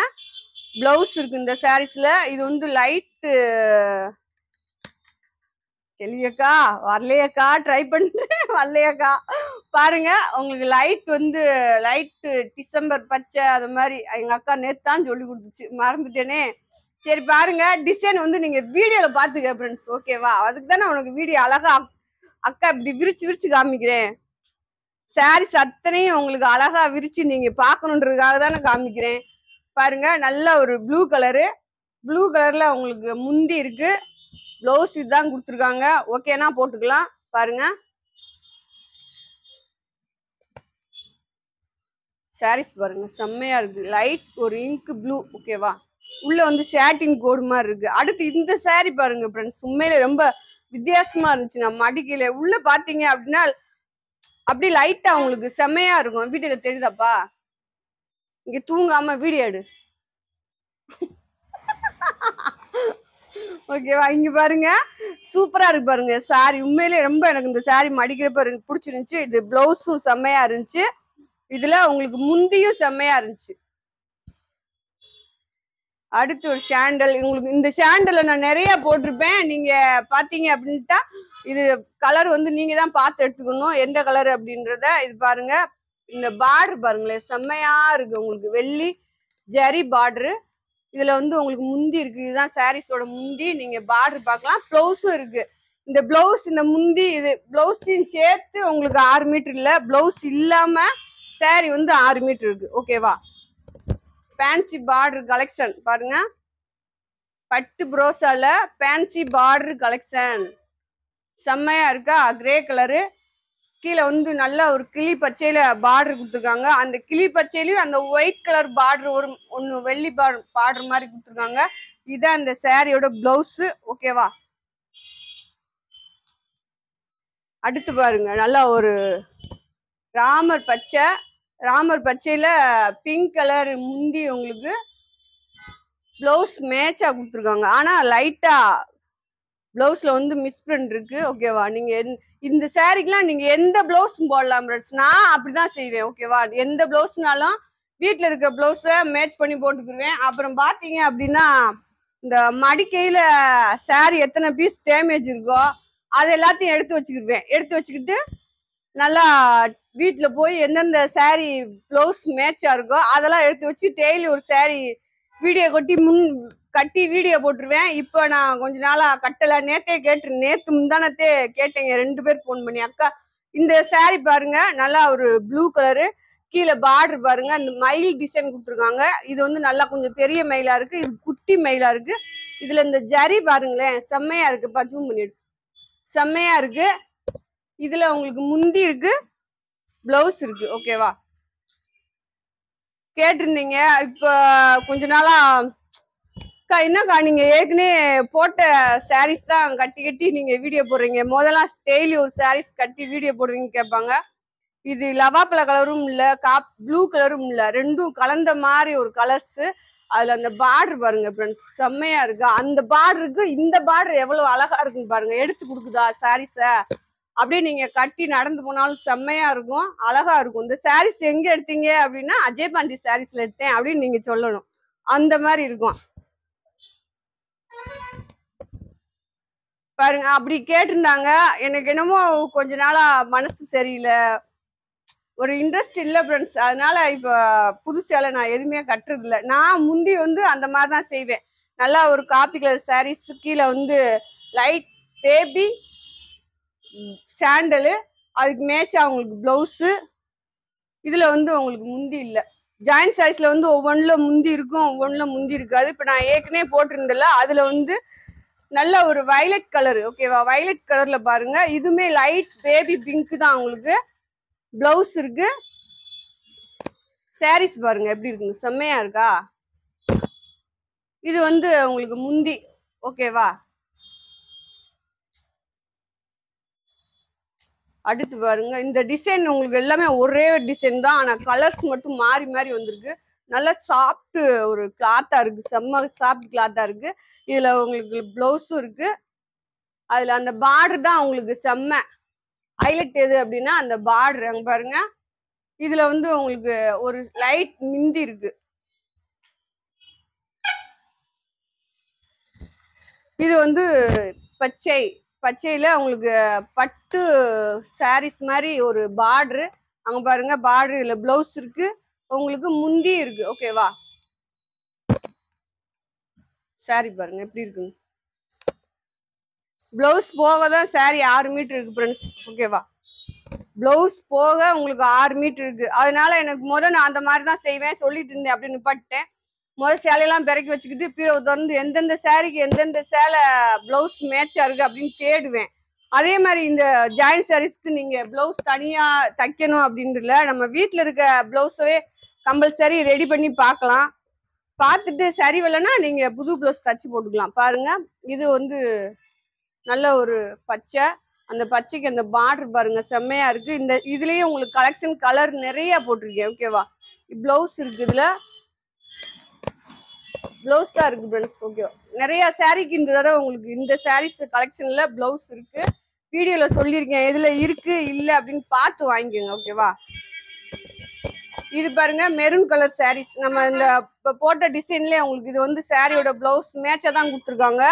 பிளவுஸ் இருக்கு இந்த சாரீஸ்ல. இது வந்து லைட்டு செல்வியக்கா வரலையக்கா, ட்ரை பண்றேன், வரலையக்கா. பாருங்க, உங்களுக்கு லைட் வந்து லைட் டிசம்பர் பச்சை, அது மாதிரி எங்க அக்கா நேத்து தான் சொல்லி கொடுத்துச்சு, மறந்துட்டேனே. சரி பாருங்க, டிசைன் வந்து நீங்க வீடியோல பாத்துக்க ஃப்ரெண்ட்ஸ், ஓகேவா? அதுக்கு தானே உனக்கு வீடியோ அழகா அக்கா இப்படி விரிச்சு விரிச்சு காமிக்கிறேன். சாரீஸ் அத்தனையும் உங்களுக்கு அழகா விரிச்சு நீங்க பாக்கணுன்றதுக்காக தானே காமிக்கிறேன். பாருங்க, நல்ல ஒரு ப்ளூ கலரு, ப்ளூ கலர்ல உங்களுக்கு முந்தி இருக்கு, பிளவுஸ் இதுதான் கொடுத்துருக்காங்க. ஓகேனா போட்டுக்கலாம். பாருங்க, சாரீஸ் பாருங்க, செம்மையா இருக்கு. லைட் ஒரு இங்க் ப்ளூ, ஓகேவா? உள்ள வந்து ஷேட்டிங் கோடு மாதிரி இருக்கு. அடுத்து இந்த சாரி பாருங்க ஃப்ரெண்ட்ஸ், உண்மையில ரொம்ப வித்தியாசமா இருந்துச்சு. நம்ம அடிக்கல உள்ள பாத்தீங்க அப்படின்னா அப்படி லைட்டா உங்களுக்கு செம்மையா இருக்கும். வீட்டுல தெரியுதாப்பா? இங்க தூங்காம வீடியோ எடு, ஓகேவா? இங்க பாருங்க, சூப்பரா இருக்கு பாருங்க சாரி. உண்மையிலேயே ரொம்ப எனக்கு இந்த சாரி மடிக்கிறப்ப பிடிச்சிருந்துச்சு. இது பிளவுஸும் செம்மையா இருந்துச்சு, இதுல உங்களுக்கு முந்தியும் செம்மையா இருந்துச்சு. அடுத்து ஒரு சாண்டல். உங்களுக்கு இந்த சாண்டலை நான் நிறைய போட்டிருப்பேன், நீங்க பாத்தீங்க அப்படின்ட்டா இது கலர் வந்து நீங்க தான் பார்த்து எடுத்துக்கணும் எந்த கலர் அப்படின்றத. இது பாருங்க, இந்த பார்டர் பாருங்களேன், செம்மையா இருக்கு. உங்களுக்கு வெள்ளி ஜரி பார்டரு. இதுல வந்து உங்களுக்கு முந்தி இருக்கு, இதுதான் சாரீஸோட முந்தி. நீங்க பார்டர் பார்க்கலாம், பிளவுஸும் இருக்கு. இந்த பிளவுஸ், இந்த முந்தி, இது பிளவுஸையும் சேர்த்து உங்களுக்கு 6 மீட்டர் இல்ல, பிளவுஸ் இல்லாம சாரி வந்து 6 மீட்டர் இருக்கு, ஓகேவா? ஃபேன்சி பார்டர் கலெக்ஷன் பாருங்க, பட்டு புரோசால ஃபேன்சி பார்டர் கலெக்ஷன் செம்மையா இருக்கா? கிரே கலரு, கீழே வந்து நல்ல ஒரு கிளி பச்சையில பார்டர் கொடுத்துருக்காங்க. அந்த கிளி பச்சையிலயும் அந்த ஒயிட் கலர் பார்டர் ஒரு ஒன்னு வெள்ளி பார்டர் மாதிரி கொடுத்துருக்காங்க. இதுதான் இந்த சாரியோட பிளவுஸ், ஓகேவா? அடுத்து பாருங்க, நல்லா ஒரு ராமர் பச்சை, ராமர் பச்சையில பிங்க் கலர் முந்தி உங்களுக்கு பிளவுஸ் மேட்சா கொடுத்துருக்காங்க. ஆனா லைட்டா பிளவுஸ்ல வந்து மிஸ்பிரிண்ட் இருக்கு. ஓகேவா? நீங்க இந்த சாரிக்கெல்லாம் நீங்க எந்த பிளவுஸும் போடலாம். நான் அப்படிதான் செய்வேன். ஓகேவா? எந்த பிளவுஸ்னாலும் வீட்டுல இருக்க பிளவுஸ மேட்ச் பண்ணி போட்டுக்குருவேன். அப்புறம் பாத்தீங்க அப்படின்னா இந்த மடிக்கையில சாரி எத்தனை பீஸ் டேமேஜ் இருக்கோ அது எல்லாத்தையும் எடுத்து வச்சுக்கிடுவேன். எடுத்து வச்சுக்கிட்டு நல்லா வீட்டுல போய் எந்தெந்த சாரி பிளவுஸ் மேட்சா இருக்கோ அதெல்லாம் எடுத்து வச்சு டெய்லி ஒரு சாரி வீடியோ கட்டி வீடியோ போட்டுருவேன். இப்போ நான் கொஞ்ச நாளா கட்டல. நேத்து முந்தானத்தே கேட்டேங்க 2 பேர் போன் பண்ணி, அக்கா இந்த சாரி பாருங்க நல்லா ஒரு ப்ளூ கலரு, கீழே பார்டர் பாருங்க, இந்த மயில் டிசைன் கொடுத்துருக்காங்க. இது வந்து நல்லா கொஞ்சம் பெரிய மயிலா இருக்கு, இது குட்டி மயிலா இருக்கு. இதுல இந்த ஜரி பாருங்களேன் செம்மையா இருக்கு. ஜூம் பண்ணிடு, செம்மையா இருக்கு. இதுல உங்களுக்கு முந்தி இருக்கு, பிளவுஸ் இருக்கு. ஓகேவா? கேட்டிருந்தீங்க. இப்ப கொஞ்ச நாளா என்னக்கா நீங்க ஏற்கனவே போட்ட சாரீஸ் தான் கட்டி நீங்க வீடியோ போடுறீங்க, முதல்ல டெய்லி ஒரு சாரீஸ் கட்டி வீடியோ போடுறீங்கன்னு கேட்பாங்க. இது லவாப்பழ கலரும் இல்ல, ப்ளூ கலரும் இல்ல, ரெண்டும் கலந்த மாதிரி ஒரு கலர்ஸ். அதுல அந்த பார்டர் பாருங்க ஃப்ரெண்ட்ஸ், செம்மையா இருக்கு. அந்த பார்டருக்கு இந்த பார்டர் எவ்வளவு அழகா இருக்குன்னு பாருங்க. எடுத்து கொடுக்குதா சாரீஸ, அப்படியே நீங்க கட்டி நடந்து போனாலும் செம்மையா இருக்கும், அழகா இருக்கும். இந்த சாரீஸ் எங்க எடுத்தீங்க அப்படின்னா அஜய் பாண்டி சாரீஸ்ல எடுத்தேன் அப்படின்னு நீங்க சொல்லணும். அந்த மாதிரி இருக்கும் பாருங்க. அப்படி கேட்டிருந்தாங்க. எனக்கு என்னமோ கொஞ்ச நாளா மனசு சரியில்லை, ஒரு இன்ட்ரெஸ்ட் இல்ல ஃப்ரெண்ட்ஸ். அதனால இப்ப புதுசால நான் எதுவுமே கட்டுறது இல்லை. நான் முந்தி வந்து அந்த மாதிரி தான் செய்வேன். நல்லா ஒரு காப்பி கலர் சாரீஸ், கீழே வந்து லைட் பேபி சாண்டலு, அதுக்கு மேட்சா உங்களுக்கு பிளவுஸு. இதுல வந்து உங்களுக்கு முந்தி இல்லை. ஜாயிண்ட் சாரீஸ்ல வந்து ஒவ்வொன்றுல முந்தி இருக்கும், ஒவ்வொன்றுல முந்தி இருக்காது. இப்ப நான் ஏற்கனவே போட்டிருந்தல அதுல வந்து நல்ல ஒரு வயலட் கலர். ஓகேவா? வயலட் கலர்ல பாருங்க, இதுவுமே லைட் பேபி பிங்க் தான். உங்களுக்கு பிளவுஸ் இருக்கு. சாரீஸ் பாருங்க எப்படி இருக்குங்க, செம்மையா இருக்கா? இது வந்து உங்களுக்கு முந்தி. ஓகேவா? அடுத்து பாருங்க, இந்த டிசைன் உங்களுக்கு எல்லாமே ஒரே டிசைன் தான், ஆனா கலர்ஸ் மட்டும் மாறி மாறி வந்திருக்கு. நல்லா சாஃப்ட் ஒரு கிளாத்தா இருக்கு, செம்ம சாஃப்ட் கிளாத்தா இருக்கு. இதுல உங்களுக்கு பிளவுஸும் இருக்கு. அதுல அந்த பார்டர் தான் உங்களுக்கு செம்ம ஹைலைட். எது அப்படின்னா அந்த பார்டர் அங்க பாருங்க. இதுல வந்து உங்களுக்கு ஒரு லைட் மிந்தி இருக்கு. இது வந்து பச்சையில உங்களுக்கு பட்டு சாரீஸ் மாதிரி ஒரு பார்டரு. அங்க பாருங்க பார்டர், இதுல பிளவுஸ் இருக்கு, உங்களுக்கு முந்தி இருக்கு. ஓகேவா? சாரி பாருங்க எப்படி இருக்குங்க. பிளவுஸ் போக தான் சாரி 6 மீட்டர் இருக்கு ஃப்ரெண்ட்ஸ். ஓகேவா? பிளவுஸ் போக உங்களுக்கு 6 மீட்டர் இருக்கு. அதனால எனக்கு நான் அந்த மாதிரி தான் செய்வேன், சொல்லிட்டு இருந்தேன் அப்படின்னு நிப்பாட்டேன். சேலையெல்லாம் பிறக்கி வச்சுக்கிட்டு பீரோ திறந்து எந்தெந்த சாரிக்கு எந்தெந்த சேலை பிளவுஸ் மேட்சா இருக்கு அப்படின்னு தேடுவேன். அதே மாதிரி இந்த ஜாயிண்ட் சாரீஸ்க்கு நீங்க பிளவுஸ் தனியா தைக்கணும் அப்படின்றல, நம்ம வீட்டுல இருக்க பிளவுஸவே கம்பல்சரி ரெடி பண்ணி பார்க்கலாம். பார்த்துட்டு சரி வரலன்னா நீங்க புது பிளவுஸ் தச்சு போட்டுக்கலாம். பாருங்க, இது வந்து நல்ல ஒரு பச்சை, அந்த பச்சைக்கு அந்த பார்டர் பாருங்க செம்மையா இருக்கு. இந்த இதுலயே உங்களுக்கு கலெக்ஷன் கலர் நிறைய போட்டிருக்கேன். ஓகேவா? பிளவுஸ் இருக்கு, இதுல பிளவுஸ் தான் இருக்கு ஃப்ரெண்ட்ஸ். ஓகே, நிறைய சாரிக்கு இந்த தடவை உங்களுக்கு இந்த சாரீஸ் கலெக்ஷன்ல பிளவுஸ் இருக்கு. வீடியோல சொல்லியிருக்கேன் எதுல இருக்கு இல்ல அப்படின்னு பார்த்து வாங்கிக்கோங்க. ஓகேவா? இது பாருங்க மெரூன் கலர் சாரீஸ். நம்ம இந்த போட்ட டிசைன்லயே உங்களுக்கு இது வந்து சாரியோட பிளவுஸ் மேட்சா தான் கொடுத்துருக்காங்க.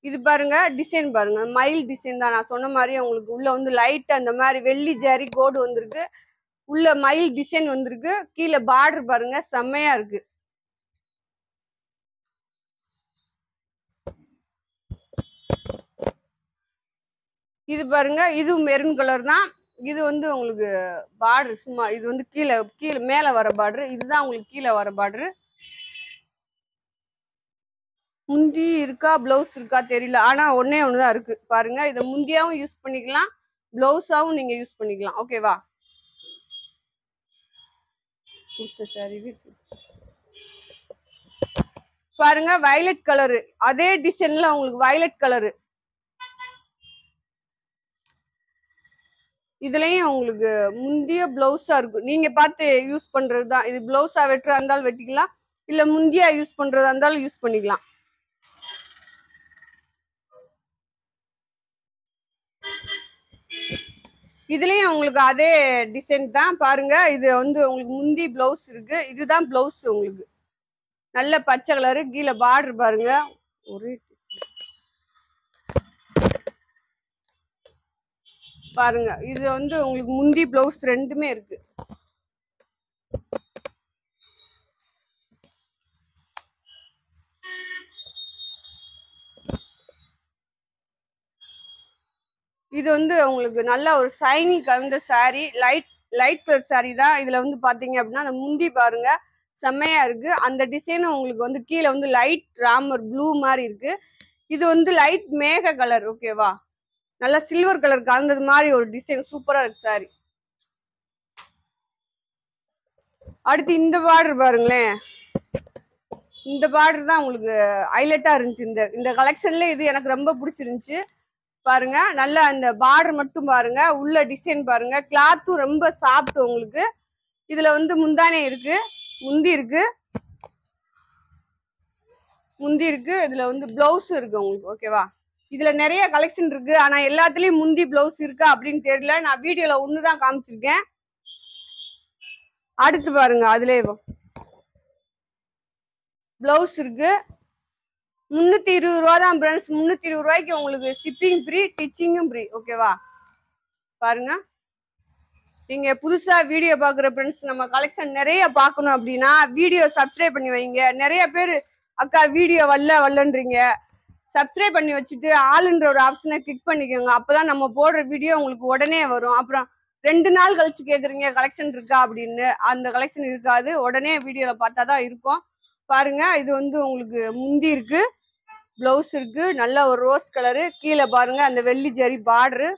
இது பாருங்க டிசைன் பாருங்க, மயில் டிசைன் தான். நான் சொன்ன மாதிரி உங்களுக்கு உள்ள வந்து லைட் அந்த மாதிரி வெள்ளி ஜரி கோடு வந்திருக்கு, உள்ள மயில் டிசைன் வந்திருக்கு. கீழே பார்டர் பாருங்க செம்மையா இருக்கு. இது பாருங்க, இது மெரூன் கலர் தான். இது வந்து உங்களுக்கு பார்டர் சும்மா, இது வந்து கீழே மேல வர பார்டர், இதுதான் உங்களுக்கு கீழே வர பார்டர். முந்தி இருக்கா பிளவுஸ் இருக்கா தெரியல, ஆனா ஒன்னே ஒண்ணுதான் இருக்கு பாருங்க. இதை முந்தியாவும் யூஸ் பண்ணிக்கலாம், பிளவுஸாவும் நீங்க யூஸ் பண்ணிக்கலாம். ஓகேவா? பாருங்க வயலட் கலரு, அதே டிசைன்ல உங்களுக்கு வயலட் கலரு. இதுலயும் உங்களுக்கு முந்திய பிளவுஸா இருக்கும். நீங்க பார்த்து யூஸ் பண்றதுதான். இது பிளவுஸா வெட்டுறா இருந்தாலும் வெட்டிக்கலாம், இல்ல முந்தியா யூஸ் பண்றதா இருந்தாலும் யூஸ் பண்ணிக்கலாம். இதுலயும் உங்களுக்கு அதே டிசைன் தான் பாருங்க. இது வந்து உங்களுக்கு முந்தி பிளவுஸ் இருக்கு. இதுதான் பிளவுஸ் உங்களுக்கு. நல்ல பச்சை கலரு, கீழே பார்டர் பாருங்க. ஒரே பாருங்க, இது வந்து உங்களுக்கு முந்தி பிளவுஸ் ரெண்டுமே இருக்கு. இது வந்து உங்களுக்கு நல்ல ஒரு ஷைனி கலந்த சாரி, லைட் கலர் சாரி தான். இதுல வந்து பாத்தீங்க அப்படின்னா அந்த முந்தி பாருங்க செம்மையா இருக்கு. அந்த டிசைன் உங்களுக்கு வந்து கீழே வந்து லைட் ராமர் ப்ளூ மாதிரி இருக்கு. இது வந்து லைட் மேக கலர், ஓகேவா? நல்லா சில்வர் கலர் கலந்தது மாதிரி ஒரு டிசைன், சூப்பரா இருக்கு சாரி. அடுத்து இந்த பார்டர் பாருங்களேன். இந்த பார்டர் தான் உங்களுக்கு ஹைலைட்டா இருந்துச்சு. இந்த கலெக்ஷன்ல இது எனக்கு ரொம்ப பிடிச்சிருந்துச்சு. பாருங்க, நல்ல அந்த பார்டர் மட்டும் பாருங்க, உள்ள டிசைன் பாருங்க, கிளாத்தும் ரொம்ப சாஃப்ட் உங்களுக்கு. இதுல வந்து முந்தானே இருக்கு, முந்தி இருக்கு, இதுல வந்து பிளவுஸ் இருக்கு உங்களுக்கு, ஓகேவா? இதுல நிறைய கலெக்ஷன் இருக்கு. ஆனா எல்லாத்துலயும் முந்தி பிளவுஸ் இருக்கா அப்படின்னு தெரியல. நான் வீடியோல ஒண்ணுதான் காமிச்சிருக்கேன். அடுத்து பாருங்க, அதுலயே பிளவுஸ் இருக்கு. 320 ரூபா தான் ஃப்ரெண்ட்ஸ். 320 ரூபாய்க்கு உங்களுக்கு ஷிப்பிங் ஃப்ரீ, டிச்சிங்கும் ஃப்ரீ, ஓகேவா? பாருங்க, நீங்க புதுசா வீடியோ பாக்குற ஃப்ரெண்ட்ஸ், நம்ம கலெக்ஷன் நிறைய பார்க்கணும் அப்படின்னா வீடியோ சப்ஸ்கிரைப் பண்ணி வைங்க. நிறைய பேர் அக்கா வீடியோ வரலன்றீங்க. சப்ஸ்கிரைப் பண்ணி வச்சுட்டு ஆளுன்ற ஒரு ஆப்ஷனை கிளிக் பண்ணிக்கோங்க. அப்பதான் நம்ம போடுற வீடியோ உங்களுக்கு உடனே வரும். அப்புறம் 2 நாள் கழிச்சு கேக்குறீங்க கலெக்ஷன் இருக்கா அப்படின்னு, அந்த கலெக்ஷன் இருக்காது. உடனே வீடியோல பார்த்தாதான் இருக்கும். பாருங்க, இது வந்து உங்களுக்கு முந்தி இருக்கு, பிளவுஸ் இருக்கு, நல்ல ஒரு ரோஸ் கலரு, கீழே பாருங்க அந்த வெள்ளி ஜரி பார்டரு.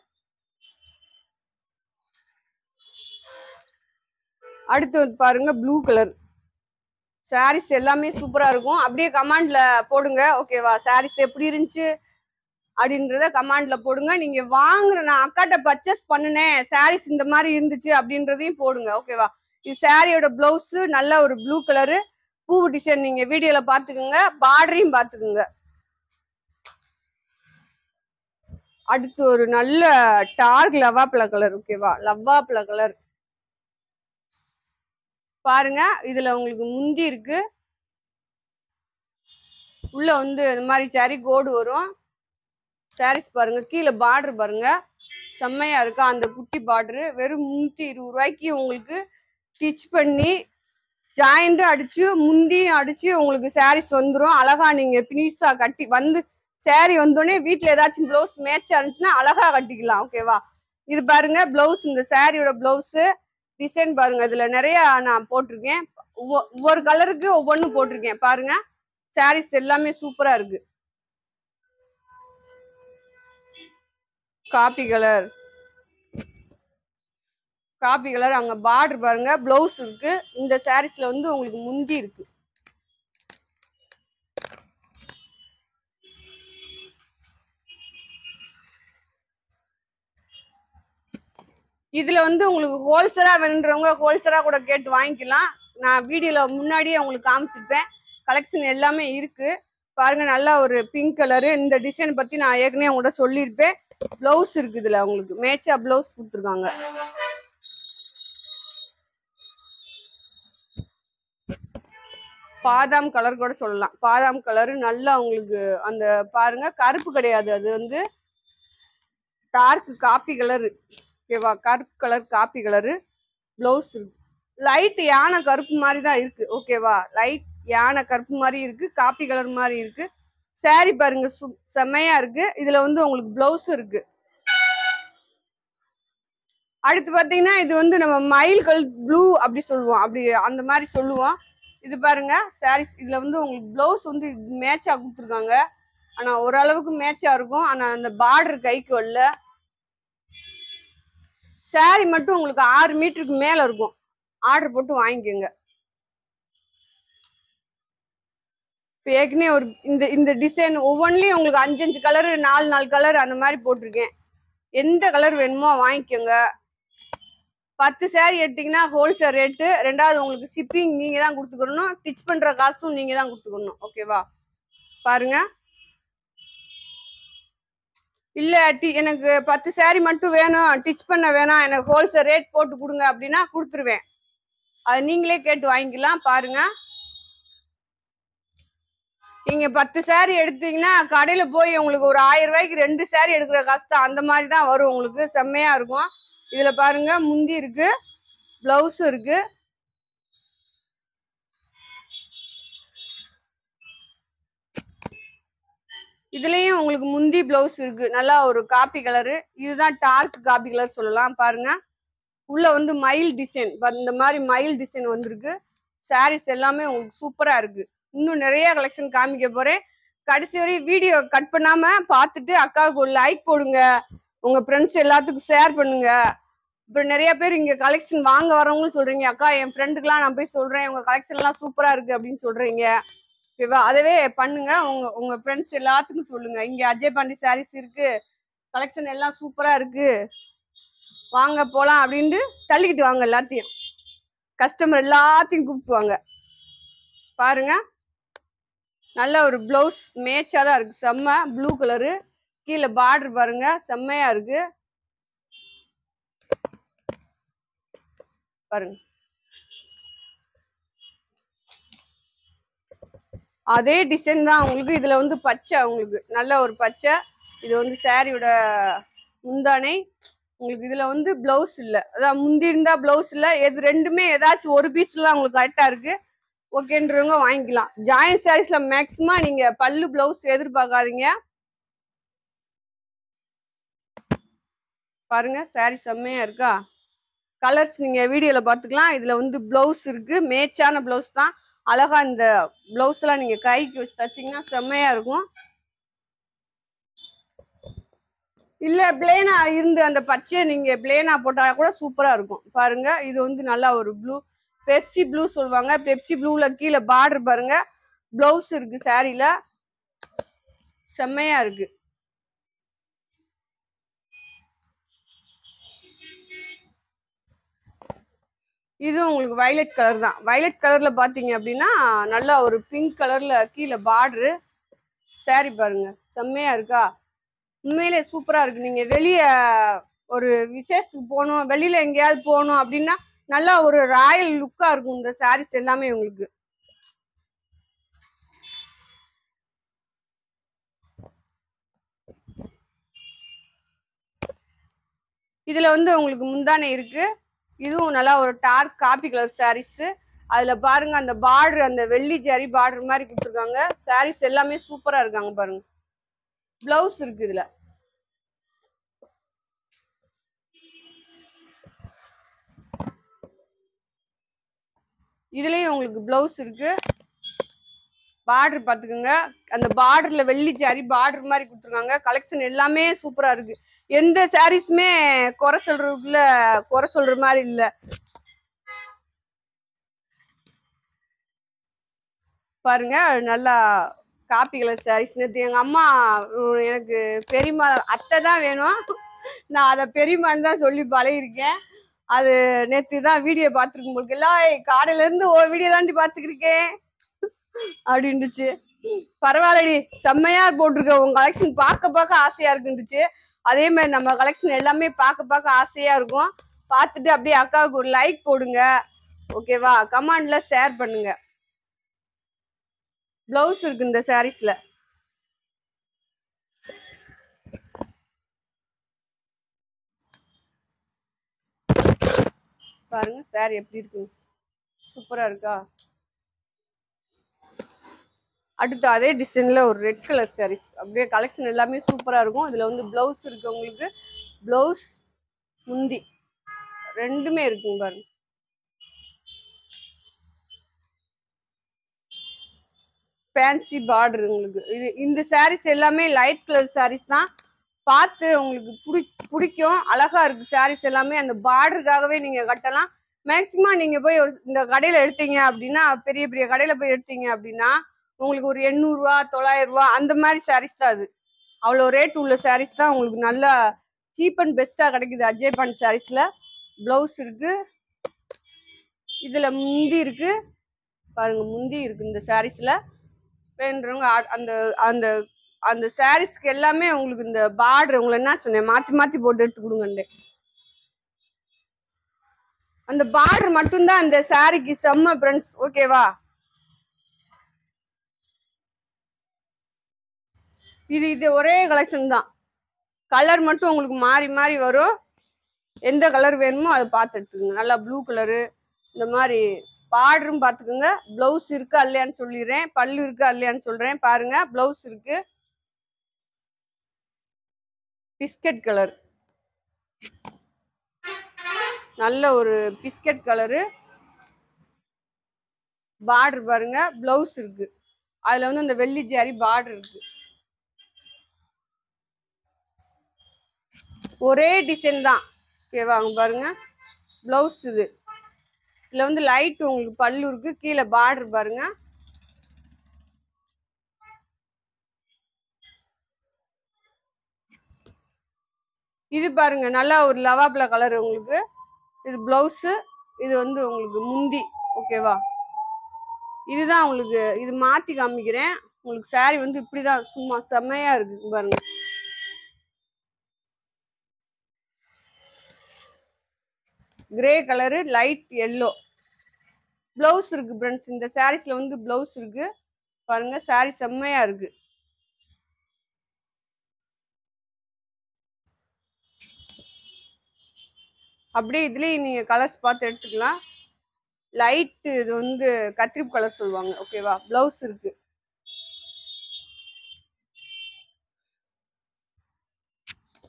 அடுத்து வந்து பாருங்க ப்ளூ கலர். சாரீஸ் எல்லாமே சூப்பரா இருக்கும். அப்படியே கமெண்ட்ல போடுங்க, ஓகேவா? சாரீஸ் எப்படி இருந்துச்சு அப்படின்றத கமெண்ட்ல போடுங்க. நீங்க வாங்குற, நான் அக்காட்ட பர்ச்சேஸ் பண்ணுனேன், சாரீஸ் இந்த மாதிரி இருந்துச்சு அப்படின்றதையும் போடுங்க, ஓகேவா? இது சாரியோட பிளவுஸ் நல்ல ஒரு ப்ளூ கலரு, பூ டிசைன். நீங்க வீடியோல பாத்துக்கோங்க, பார்டரையும் பாத்துக்கோங்க. அடுத்து ஒரு நல்ல டார்க் லவ்வாப்பழ கலர், ஓகேவா? லவ்வாப்பழ கலர் பாருங்க. இதுல உங்களுக்கு முந்தி இருக்கு, உள்ள வந்து இந்த மாதிரி சாரி கோடு வரும். சாரீஸ் பாருங்க, கீழே பார்டர் பாருங்க, செம்மையா இருக்கா அந்த குட்டி பார்டரு. வெறும் 320 ரூபாய்க்கு உங்களுக்கு ஸ்டிச் பண்ணி ஜாயிண்ட் அடிச்சு முந்தியும் அடிச்சு உங்களுக்கு சாரீஸ் வந்துடும். அழகா நீங்க பினிஷா கட்டி வந்து சாரி வந்தோடனே வீட்டுல ஏதாச்சும் பிளவுஸ் மேட்சா இருந்துச்சுன்னா அழகா கட்டிக்கலாம், ஓகேவா? இது பாருங்க பிளவுஸ், இந்த சாரியோட பிளவுஸ் டிசைன் பாருங்க. இதுல நிறைய நான் போட்டிருக்கேன், ஒவ்வொரு கலருக்கு ஒவ்வொன்றும் போட்டிருக்கேன். பாருங்க, சாரீஸ் எல்லாமே சூப்பரா இருக்கு. காபி கலர், அங்க பார்டர் பாருங்க, பிளவுஸ் இருக்கு. இந்த சாரீஸ்ல வந்து உங்களுக்கு முந்தி இருக்கு. இதுல வந்து உங்களுக்கு ஹோல்சேலா வேணுன்றவங்க ஹோல்சேலா கூட கேட்டு வாங்கிக்கலாம். நான் வீடியோல முன்னாடியே உங்களுக்கு காமிச்சிருப்பேன். கலெக்ஷன் எல்லாமே இருக்கு. பாருங்க, நல்லா ஒரு பிங்க் கலரு. இந்த டிசைன் பத்தி நான் ஏற்கனவே உங்கள்கிட்ட சொல்லியிருப்பேன். பிளவுஸ் இருக்கு, இதுல உங்களுக்கு மேட்சா பிளவுஸ் கொடுத்துருக்காங்க. பாதாம் கலர் கூட சொல்லலாம். பாதாம் கலரு நல்லா உங்களுக்கு அந்த பாருங்க, கருப்பு கிடையாது, அது வந்து டார்க் காப்பி கலரு, ஓகேவா? கருப்பு கலர் காப்பி கலரு பிளவுஸ் இருக்கு. லைட் யானை கருப்பு மாதிரி தான் இருக்கு, ஓகேவா? லைட் யானை கருப்பு மாதிரி இருக்கு, காப்பி கலர் மாதிரி இருக்கு. சாரி பாருங்க, செம்மையா இருக்கு. இதுல வந்து உங்களுக்கு பிளவுஸ் இருக்கு. அடுத்து பாத்தீங்கன்னா இது வந்து நம்ம மயில் கல் ப்ளூ அப்படி சொல்லுவோம், அப்படி அந்த மாதிரி சொல்லுவோம். இது பாருங்க சாரீஸ், இதுல வந்து உங்களுக்கு பிளவுஸ் வந்து மேட்சா கொடுத்துருக்காங்க. ஆனா ஓரளவுக்கு மேட்சா இருக்கும். ஆனா அந்த பார்டர் கைக்கு வரல. சாரி மட்டும் உங்களுக்கு 6 மீட்டருக்கு மேல இருக்கும். ஆர்டர் போட்டு வாங்கிக்கோங்க. இப்போ ஏற்கனவே ஒரு இந்த டிசைன் ஒவ்வொன்றிலையும் உங்களுக்கு 5 கலரு, 4 கலர் அந்த மாதிரி போட்டிருக்கேன். எந்த கலர் வேணுமோ வாங்கிக்கோங்க. 10 saree எடுத்தீங்கன்னா ஹோல்சேல் ரேட்டு. ரெண்டாவது உங்களுக்கு ஷிப்பிங் நீங்க தான் கொடுத்துக்கணும். ஸ்டிச் பண்ற காசும் நீங்க தான் கொடுத்துக்கணும். ஓகேவா? பாருங்க. இல்ல எனக்கு 10 saree மட்டும் வேணும், ஸ்டிச் பண்ண வேணாம், எனக்கு ஹோல்சேல் ரேட் போட்டு கொடுங்க அப்படின்னா கொடுத்துருவேன். அது நீங்களே கேட்டு வாங்கிக்கலாம். பாருங்க. நீங்க 10 saree எடுத்தீங்கன்னா கடையில போய் உங்களுக்கு ஒரு 1000 ரூபாய்க்கு 2 saree எடுக்கிற காசு தான். அந்த மாதிரி தான் வரும் உங்களுக்கு. செம்மையா இருக்கும். இதுல பாருங்க முந்தி இருக்கு, பிளவுஸ் இருக்கு. இதுலயும் உங்களுக்கு முந்தி பிளவுஸ் இருக்கு. நல்லா ஒரு காப்பி கலரு. இதுதான் டார்க் காப்பி கலர் சொல்லலாம். பாருங்க. உள்ள வந்து மயில் டிசைன், இந்த மாதிரி மயில் டிசைன் வந்திருக்கு. சாரீஸ் எல்லாமே உங்களுக்கு சூப்பரா இருக்கு. இன்னும் நிறைய கலெக்ஷன் காமிக்க போறேன். கடைசி வரை வீடியோ கட் பண்ணாம பார்த்துட்டு அக்காவுக்கு ஒரு லைக் போடுங்க. உங்க ஃப்ரெண்ட்ஸ் எல்லாத்துக்கும் ஷேர் பண்ணுங்க. இப்ப நிறைய பேர் இங்க கலெக்ஷன் வாங்க வரவங்களும் சொல்றீங்க, அக்கா என் ஃப்ரெண்டுக்குலாம் நான் போய் சொல்றேன் உங்க கலெக்ஷன் எல்லாம் சூப்பரா இருக்கு அப்படின்னு சொல்றீங்க. ஓகேவா? அதவே பண்ணுங்க. உங்க ஃப்ரெண்ட்ஸ் எல்லாத்துக்கும் சொல்லுங்க, இங்க அஜய் பாண்டி சாரீஸ் இருக்கு, கலெக்ஷன் எல்லாம் சூப்பரா இருக்கு, வாங்க போலாம் அப்படின்ட்டு தள்ளிக்கிட்டு வாங்க. எல்லாத்தையும் கஸ்டமர் எல்லாத்தையும் கூப்பிட்டுவாங்க. பாருங்க. நல்ல ஒரு பிளவுஸ் மேட்சா தான் இருக்கு. செம்ம ப்ளூ கலரு. கீழே பார்டர் பாருங்க, செம்மையா இருக்கு. பாருங்க. அதே டிசைன் தான் உங்களுக்கு. இதுல வந்து பச்சை, உங்களுக்கு நல்ல ஒரு பச்சை. இது வந்து சாரியோட முந்தானை. உங்களுக்கு இதுல வந்து பிளவுஸ் இல்ல, அதான் முந்தி இருந்தா பிளவுஸ் இல்ல. எது ரெண்டுமே ஏதாச்சும் ஒரு பீஸ்ல உங்களுக்கு கரெக்டா இருக்கு. ஓகேன்றவங்க வாங்கிக்கலாம். ஜாயின் சாரீஸ்ல மேக்சிமம் நீங்க பல்லு பிளவுஸ் எதிர்பார்க்காதீங்க. பாருங்க சாரி செம்மையா இருக்கா. கலர்ஸ் நீங்க வீடியோல பாத்துக்கலாம். இதுல வந்து பிளவுஸ் இருக்கு, மேட்சான பிளவுஸ் தான். அழகா இந்த பிளவுஸ் எல்லாம் நீங்க கைக்கு வச்சு தச்சிங்கன்னா செம்மையா இருக்கும். இல்ல பிளேனா இருந்து அந்த பச்சையை நீங்க பிளேனா போட்டா கூட சூப்பரா இருக்கும். பாருங்க. இது வந்து நல்லா ஒரு ப்ளூ, பெப்சி ப்ளூ சொல்லுவாங்க. பெப்சி ப்ளூல கீழே பார்டர் பாருங்க, பிளவுஸ் இருக்கு சாரில. செம்மையா இருக்கு. இது உங்களுக்கு வயலட் கலர் தான். வயலட் கலர்ல பாத்தீங்க அப்படின்னா நல்லா ஒரு பிங்க் கலர்ல கீழே பார்டரு. சாரி பாருங்க செம்மையா இருக்கா. உண்மையிலே சூப்பரா இருக்கு. நீங்க வெளிய ஒரு விசேஷத்துக்கு போகணும், வெளியில எங்கேயாவது போகணும் அப்படின்னா நல்லா ஒரு ராயல் லுக்கா இருக்கும் இந்த சாரீஸ் எல்லாமே உங்களுக்கு. இதுல வந்து உங்களுக்கு முந்தானை இருக்கு. இதுவும் நல்லா ஒரு டார்க் காப்பி கலர் சாரீஸ். அதுல பாருங்க அந்த பார்டர், அந்த வெள்ளி ஜரி பார்டர் மாதிரி கொடுத்துருக்காங்க. சாரீஸ் எல்லாமே சூப்பரா இருக்காங்க. பாருங்க. பிளவுஸ் இருக்கு இதுல. இதுலயும் உங்களுக்கு பிளவுஸ் இருக்கு. பார்டர் பாத்துக்கோங்க. அந்த பார்டர்ல வெள்ளி ஜரி பார்டர் மாதிரி கொடுத்துருக்காங்க. கலெக்ஷன் எல்லாமே சூப்பரா இருக்கு. எந்த சாரீஸுமே குறை சொல்ற மாதிரி இல்ல. பாருங்க. நல்லா காப்பி கலர் சாரீஸ். நேற்று எங்க அம்மா எனக்கு பெரியம்மா அத்தை தான் வேணும், நான் அதை பெரியம்மான்னு தான் சொல்லி பழகிருக்கேன். அது நேற்று தான் வீடியோ பார்த்துருக்கும் உங்களுக்கு எல்லாம், காலையில இருந்து வீடியோ தாண்டி பார்த்துக்கிருக்கேன் அப்படின்னுச்சு. பரவாயில்லடி செம்மையா போட்டிருக்க, உங்க கலெக்ஷன் பார்க்க ஆசையா இருக்குன்னுச்சு. அதே மாதிரி நம்ம கலெக்ஷன் எல்லாமே பார்க்க ஆசையா இருக்கும். பார்த்துட்டு அப்படியே அக்காவுக்கு ஒரு லைக் போடுங்க. ஓகேவா? கமெண்ட்ல ஷேர் பண்ணுங்க. பிளவுஸ் இருக்கு இந்த சாரீஸ்ல. பாருங்க சாரி எப்படி இருக்கு, சூப்பரா இருக்கா. அடுத்து அதே டிசைன்ல ஒரு ரெட் கலர் சாரீஸ். அப்படியே கலெக்ஷன் எல்லாமே சூப்பரா இருக்கும். இதுல வந்து பிளவுஸ் இருக்கு உங்களுக்கு. பிளவுஸ் முந்தி ரெண்டுமே இருக்குங்க. பாருங்க. ஃபேன்சி பார்டர் உங்களுக்கு. இது இந்த சாரீஸ் எல்லாமே லைட் கலர் சாரீஸ் தான். பார்த்து உங்களுக்கு பிடிக்கும். அழகா இருக்கு சாரீஸ் எல்லாமே. அந்த பார்டருக்காகவே நீங்க கட்டலாம். மேக்சிமம் நீங்க போய் இந்த கடையில எடுத்தீங்க அப்படின்னா, பெரிய பெரிய கடையில போய் எடுத்தீங்க அப்படின்னா உங்களுக்கு ஒரு 800 ரூபா 900 ரூபா அந்த மாதிரி சாரீஸ் தான். அது அவ்வளோ ரேட் உள்ள சாரீஸ் தான் உங்களுக்கு நல்லா சீப் அண்ட் பெஸ்டா கிடைக்குது அஜய் பாண்ட் சாரீஸ்ல. பிளவுஸ் இருக்கு. இதுல முந்தி இருக்கு பாருங்க, முந்தி இருக்கு இந்த சாரீஸ்ல. வேணுறவங்க அந்த அந்த அந்த சாரீஸ்க்கு எல்லாமே உங்களுக்கு இந்த பார்டர் உங்களை என்ன சொன்னேன், மாத்தி மாத்தி போட்டு எடுத்து கொடுங்க. அந்த பார்டர் மட்டும்தான் அந்த சாரிக்கு செம்ம ஃப்ரெண்ட்ஸ். ஓகேவா? இது ஒரே கலெக்ஷன் தான். கலர் மட்டும் உங்களுக்கு மாறி மாறி வரும். எந்த கலர் வேணுமோ அதை பார்த்து எடுத்துக்கோங்க. நல்லா ப்ளூ கலரு இந்த மாதிரி பார்டரும் பார்த்துக்குங்க. பிளவுஸ் இருக்கா இல்லையான்னு சொல்லிடுறேன், பல்லு இருக்கா இல்லையான்னு சொல்றேன். பாருங்க, பிளவுஸ் இருக்கு. பிஸ்கட் கலர், நல்ல ஒரு பிஸ்கட் கலரு. பார்டர் பாருங்க, பிளவுஸ் இருக்கு. அதுல வந்து அந்த வெள்ளி ஜாரி பார்டர் இருக்கு. ஒரே டிசைன் தான். ஓகேவா? பாருங்க, பிளவுஸ் இது. இதுல வந்து லைட் உங்களுக்கு பல்லு இருக்கு. கீழே பார்டர் பாருங்க. இது பாருங்க, நல்லா ஒரு லவாப்ல கலர் உங்களுக்கு. இது பிளவுஸ், இது வந்து உங்களுக்கு முந்தி. ஓகேவா? இதுதான் உங்களுக்கு. இது மாத்தி காமிக்கிறேன் உங்களுக்கு. சாரி வந்து இப்படிதான், சும்மா செம்மையா இருக்கு பாருங்க. Grey colour, light yellow. Blouse இருக்கு ஃப்ரெண்ட்ஸ். இந்த சாரீஸ்ல வந்து பிளவுஸ் இருக்கு பாருங்க. சாரி செம்மையா இருக்கு. அப்படியே இதுலயும் நீங்க கலர்ஸ் பார்த்து எடுத்துக்கலாம். லைட் இது வந்து கத்திரிப்பு கலர் சொல்லுவாங்க. ஓகேவா? பிளவுஸ் இருக்கு.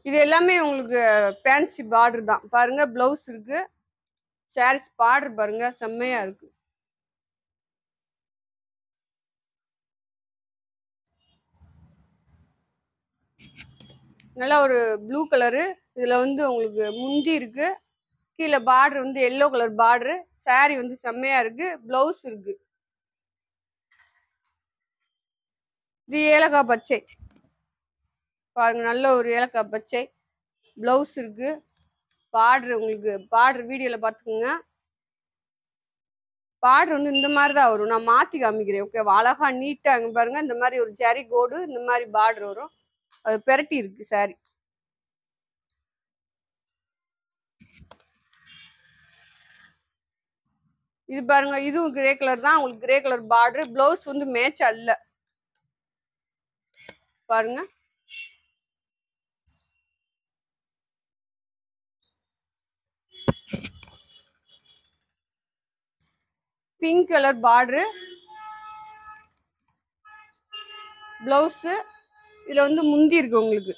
இது எல்லாமே உங்களுக்கு ஃபேன்சி பார்டர் தான் பாருங்க. பிளவுஸ் இருக்கு. சாரீஸ் பார்டர் பாருங்க, செம்மையா இருக்கு. நல்லா ஒரு ப்ளூ கலரு. இதுல வந்து உங்களுக்கு முந்தி இருக்கு. கீழே பார்டர் வந்து எல்லோ கலர் பார்டரு. சாரி வந்து செம்மையா இருக்கு. பிளவுஸ் இருக்கு. இது ஏலக்காய் பச்சை பாருங்க, நல்ல ஒரு ஏலக்காய் பச்சை. பிளவுஸ் இருக்கு. பார்டர் உங்களுக்கு பார்டர் வீடியோல பாத்துக்கோங்க. பார்டர் வந்து இந்த மாதிரி தான் வரும். நான் மாத்தி காமிக்கிறேன். ஓகேவா? அழகா நீட்டா அங்க பாருங்க, இந்த மாதிரி ஒரு ஜரி கோடு இந்த மாதிரி பார்டர் வரும். அது பெரட்டி இருக்கு சாரி. இது பாருங்க, இதுவும் கிரே கலர் தான். உங்களுக்கு கிரே கலர் பார்டர். பிளவுஸ் வந்து மேட்ச் அல்ல பாருங்க. Pink colour border. பிளவுஸ் இதுல வந்து முந்தி இருக்கு உங்களுக்கு.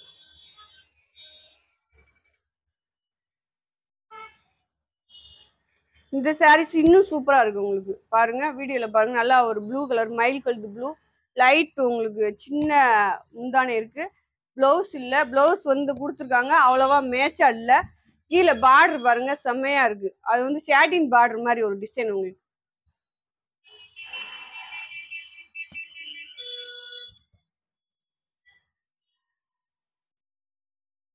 இந்த சாரீஸ் இன்னும் சூப்பரா இருக்கு உங்களுக்கு. பாருங்க, வீடியோல பாருங்க. நல்லா ஒரு ப்ளூ கலர், மயில் கலர் ப்ளூ. லைட் உங்களுக்கு சின்ன முந்தானே இருக்கு. பிளவுஸ் இல்ல. பிளவுஸ் வந்து கொடுத்துருக்காங்க, அவ்வளவா மேட்சா இல்ல. கீழே பார்டர் பாருங்க, செம்மையா இருக்கு. அது வந்து சாட்டின் பார்டர் மாதிரி ஒரு டிசைன் உங்களுக்கு.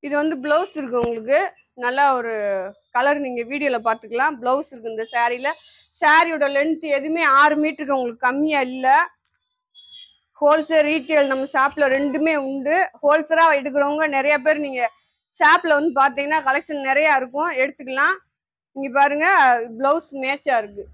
இது வந்து பிளவுஸ் இருக்கு உங்களுக்கு. நல்லா ஒரு கலர், நீங்க வீடியோல பாத்துக்கலாம். பிளவுஸ் இருக்கு இந்த சாரியில. சாரியோட லென்த் எதுவுமே 6 மீட்டருக்கு உங்களுக்கு கம்மியா இல்ல. ஹோல்சேல் ரீட்டைல் நம்ம ஷாப்ல ரெண்டுமே உண்டு. ஹோல்சேலா எடுக்கிறவங்க நிறைய பேர் நீங்க ஷாப்ல வந்து பாத்தீங்கன்னா கலெக்ஷன் நிறைய இருக்கும், எடுத்துக்கலாம். இங்க பாருங்க, பிளவுஸ் மேட்சா இருக்கு.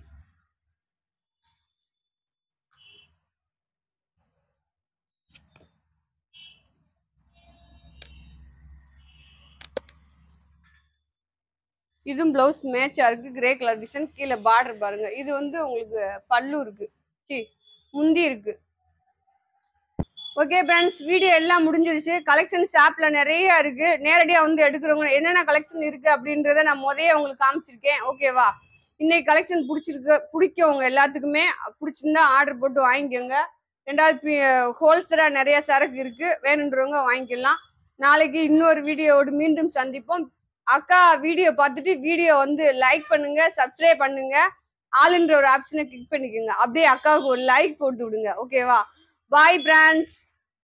இதுவும் பிளவுஸ் மேட்சா இருக்கு. Grey colour design. கீழே பார்டர் பாருங்க. இது வந்து உங்களுக்கு பல்லு இருக்கு, முந்தி இருக்கு. ஓகே ஃப்ரெண்ட்ஸ், வீடியோ எல்லாம் முடிஞ்சிருச்சு. கலெக்ஷன் ஷாப்ல நிறைய இருக்கு. நேரடியா வந்து எடுக்கிறவங்க என்னென்ன கலெக்ஷன் இருக்கு அப்படின்றத நான் முதல்ல உங்களுக்கு காமிச்சிருக்கேன். ஓகேவா? இன்னைக்கு கலெக்ஷன் பிடிக்கவங்க எல்லாத்துக்குமே பிடிச்சிருந்தா ஆர்டர் போட்டு வாங்கிக்கோங்க. ரெண்டாவது ஹோல்சேலா நிறைய சரக்கு இருக்கு, வேணுன்றவங்க வாங்கிக்கலாம். நாளைக்கு இன்னொரு வீடியோவோடு மீண்டும் சந்திப்போம். அக்கா வீடியோ பார்த்துட்டு வீடியோ வந்து லைக் பண்ணுங்க, சப்ஸ்கிரைப் பண்ணுங்க, ஆளுன்ற ஒரு ஆப்ஷனை கிளிக் பண்ணிக்கோங்க. அப்படியே அக்காவுக்கு ஒரு லைக் போட்டு விடுங்க. ஓகேவா? Bye friends.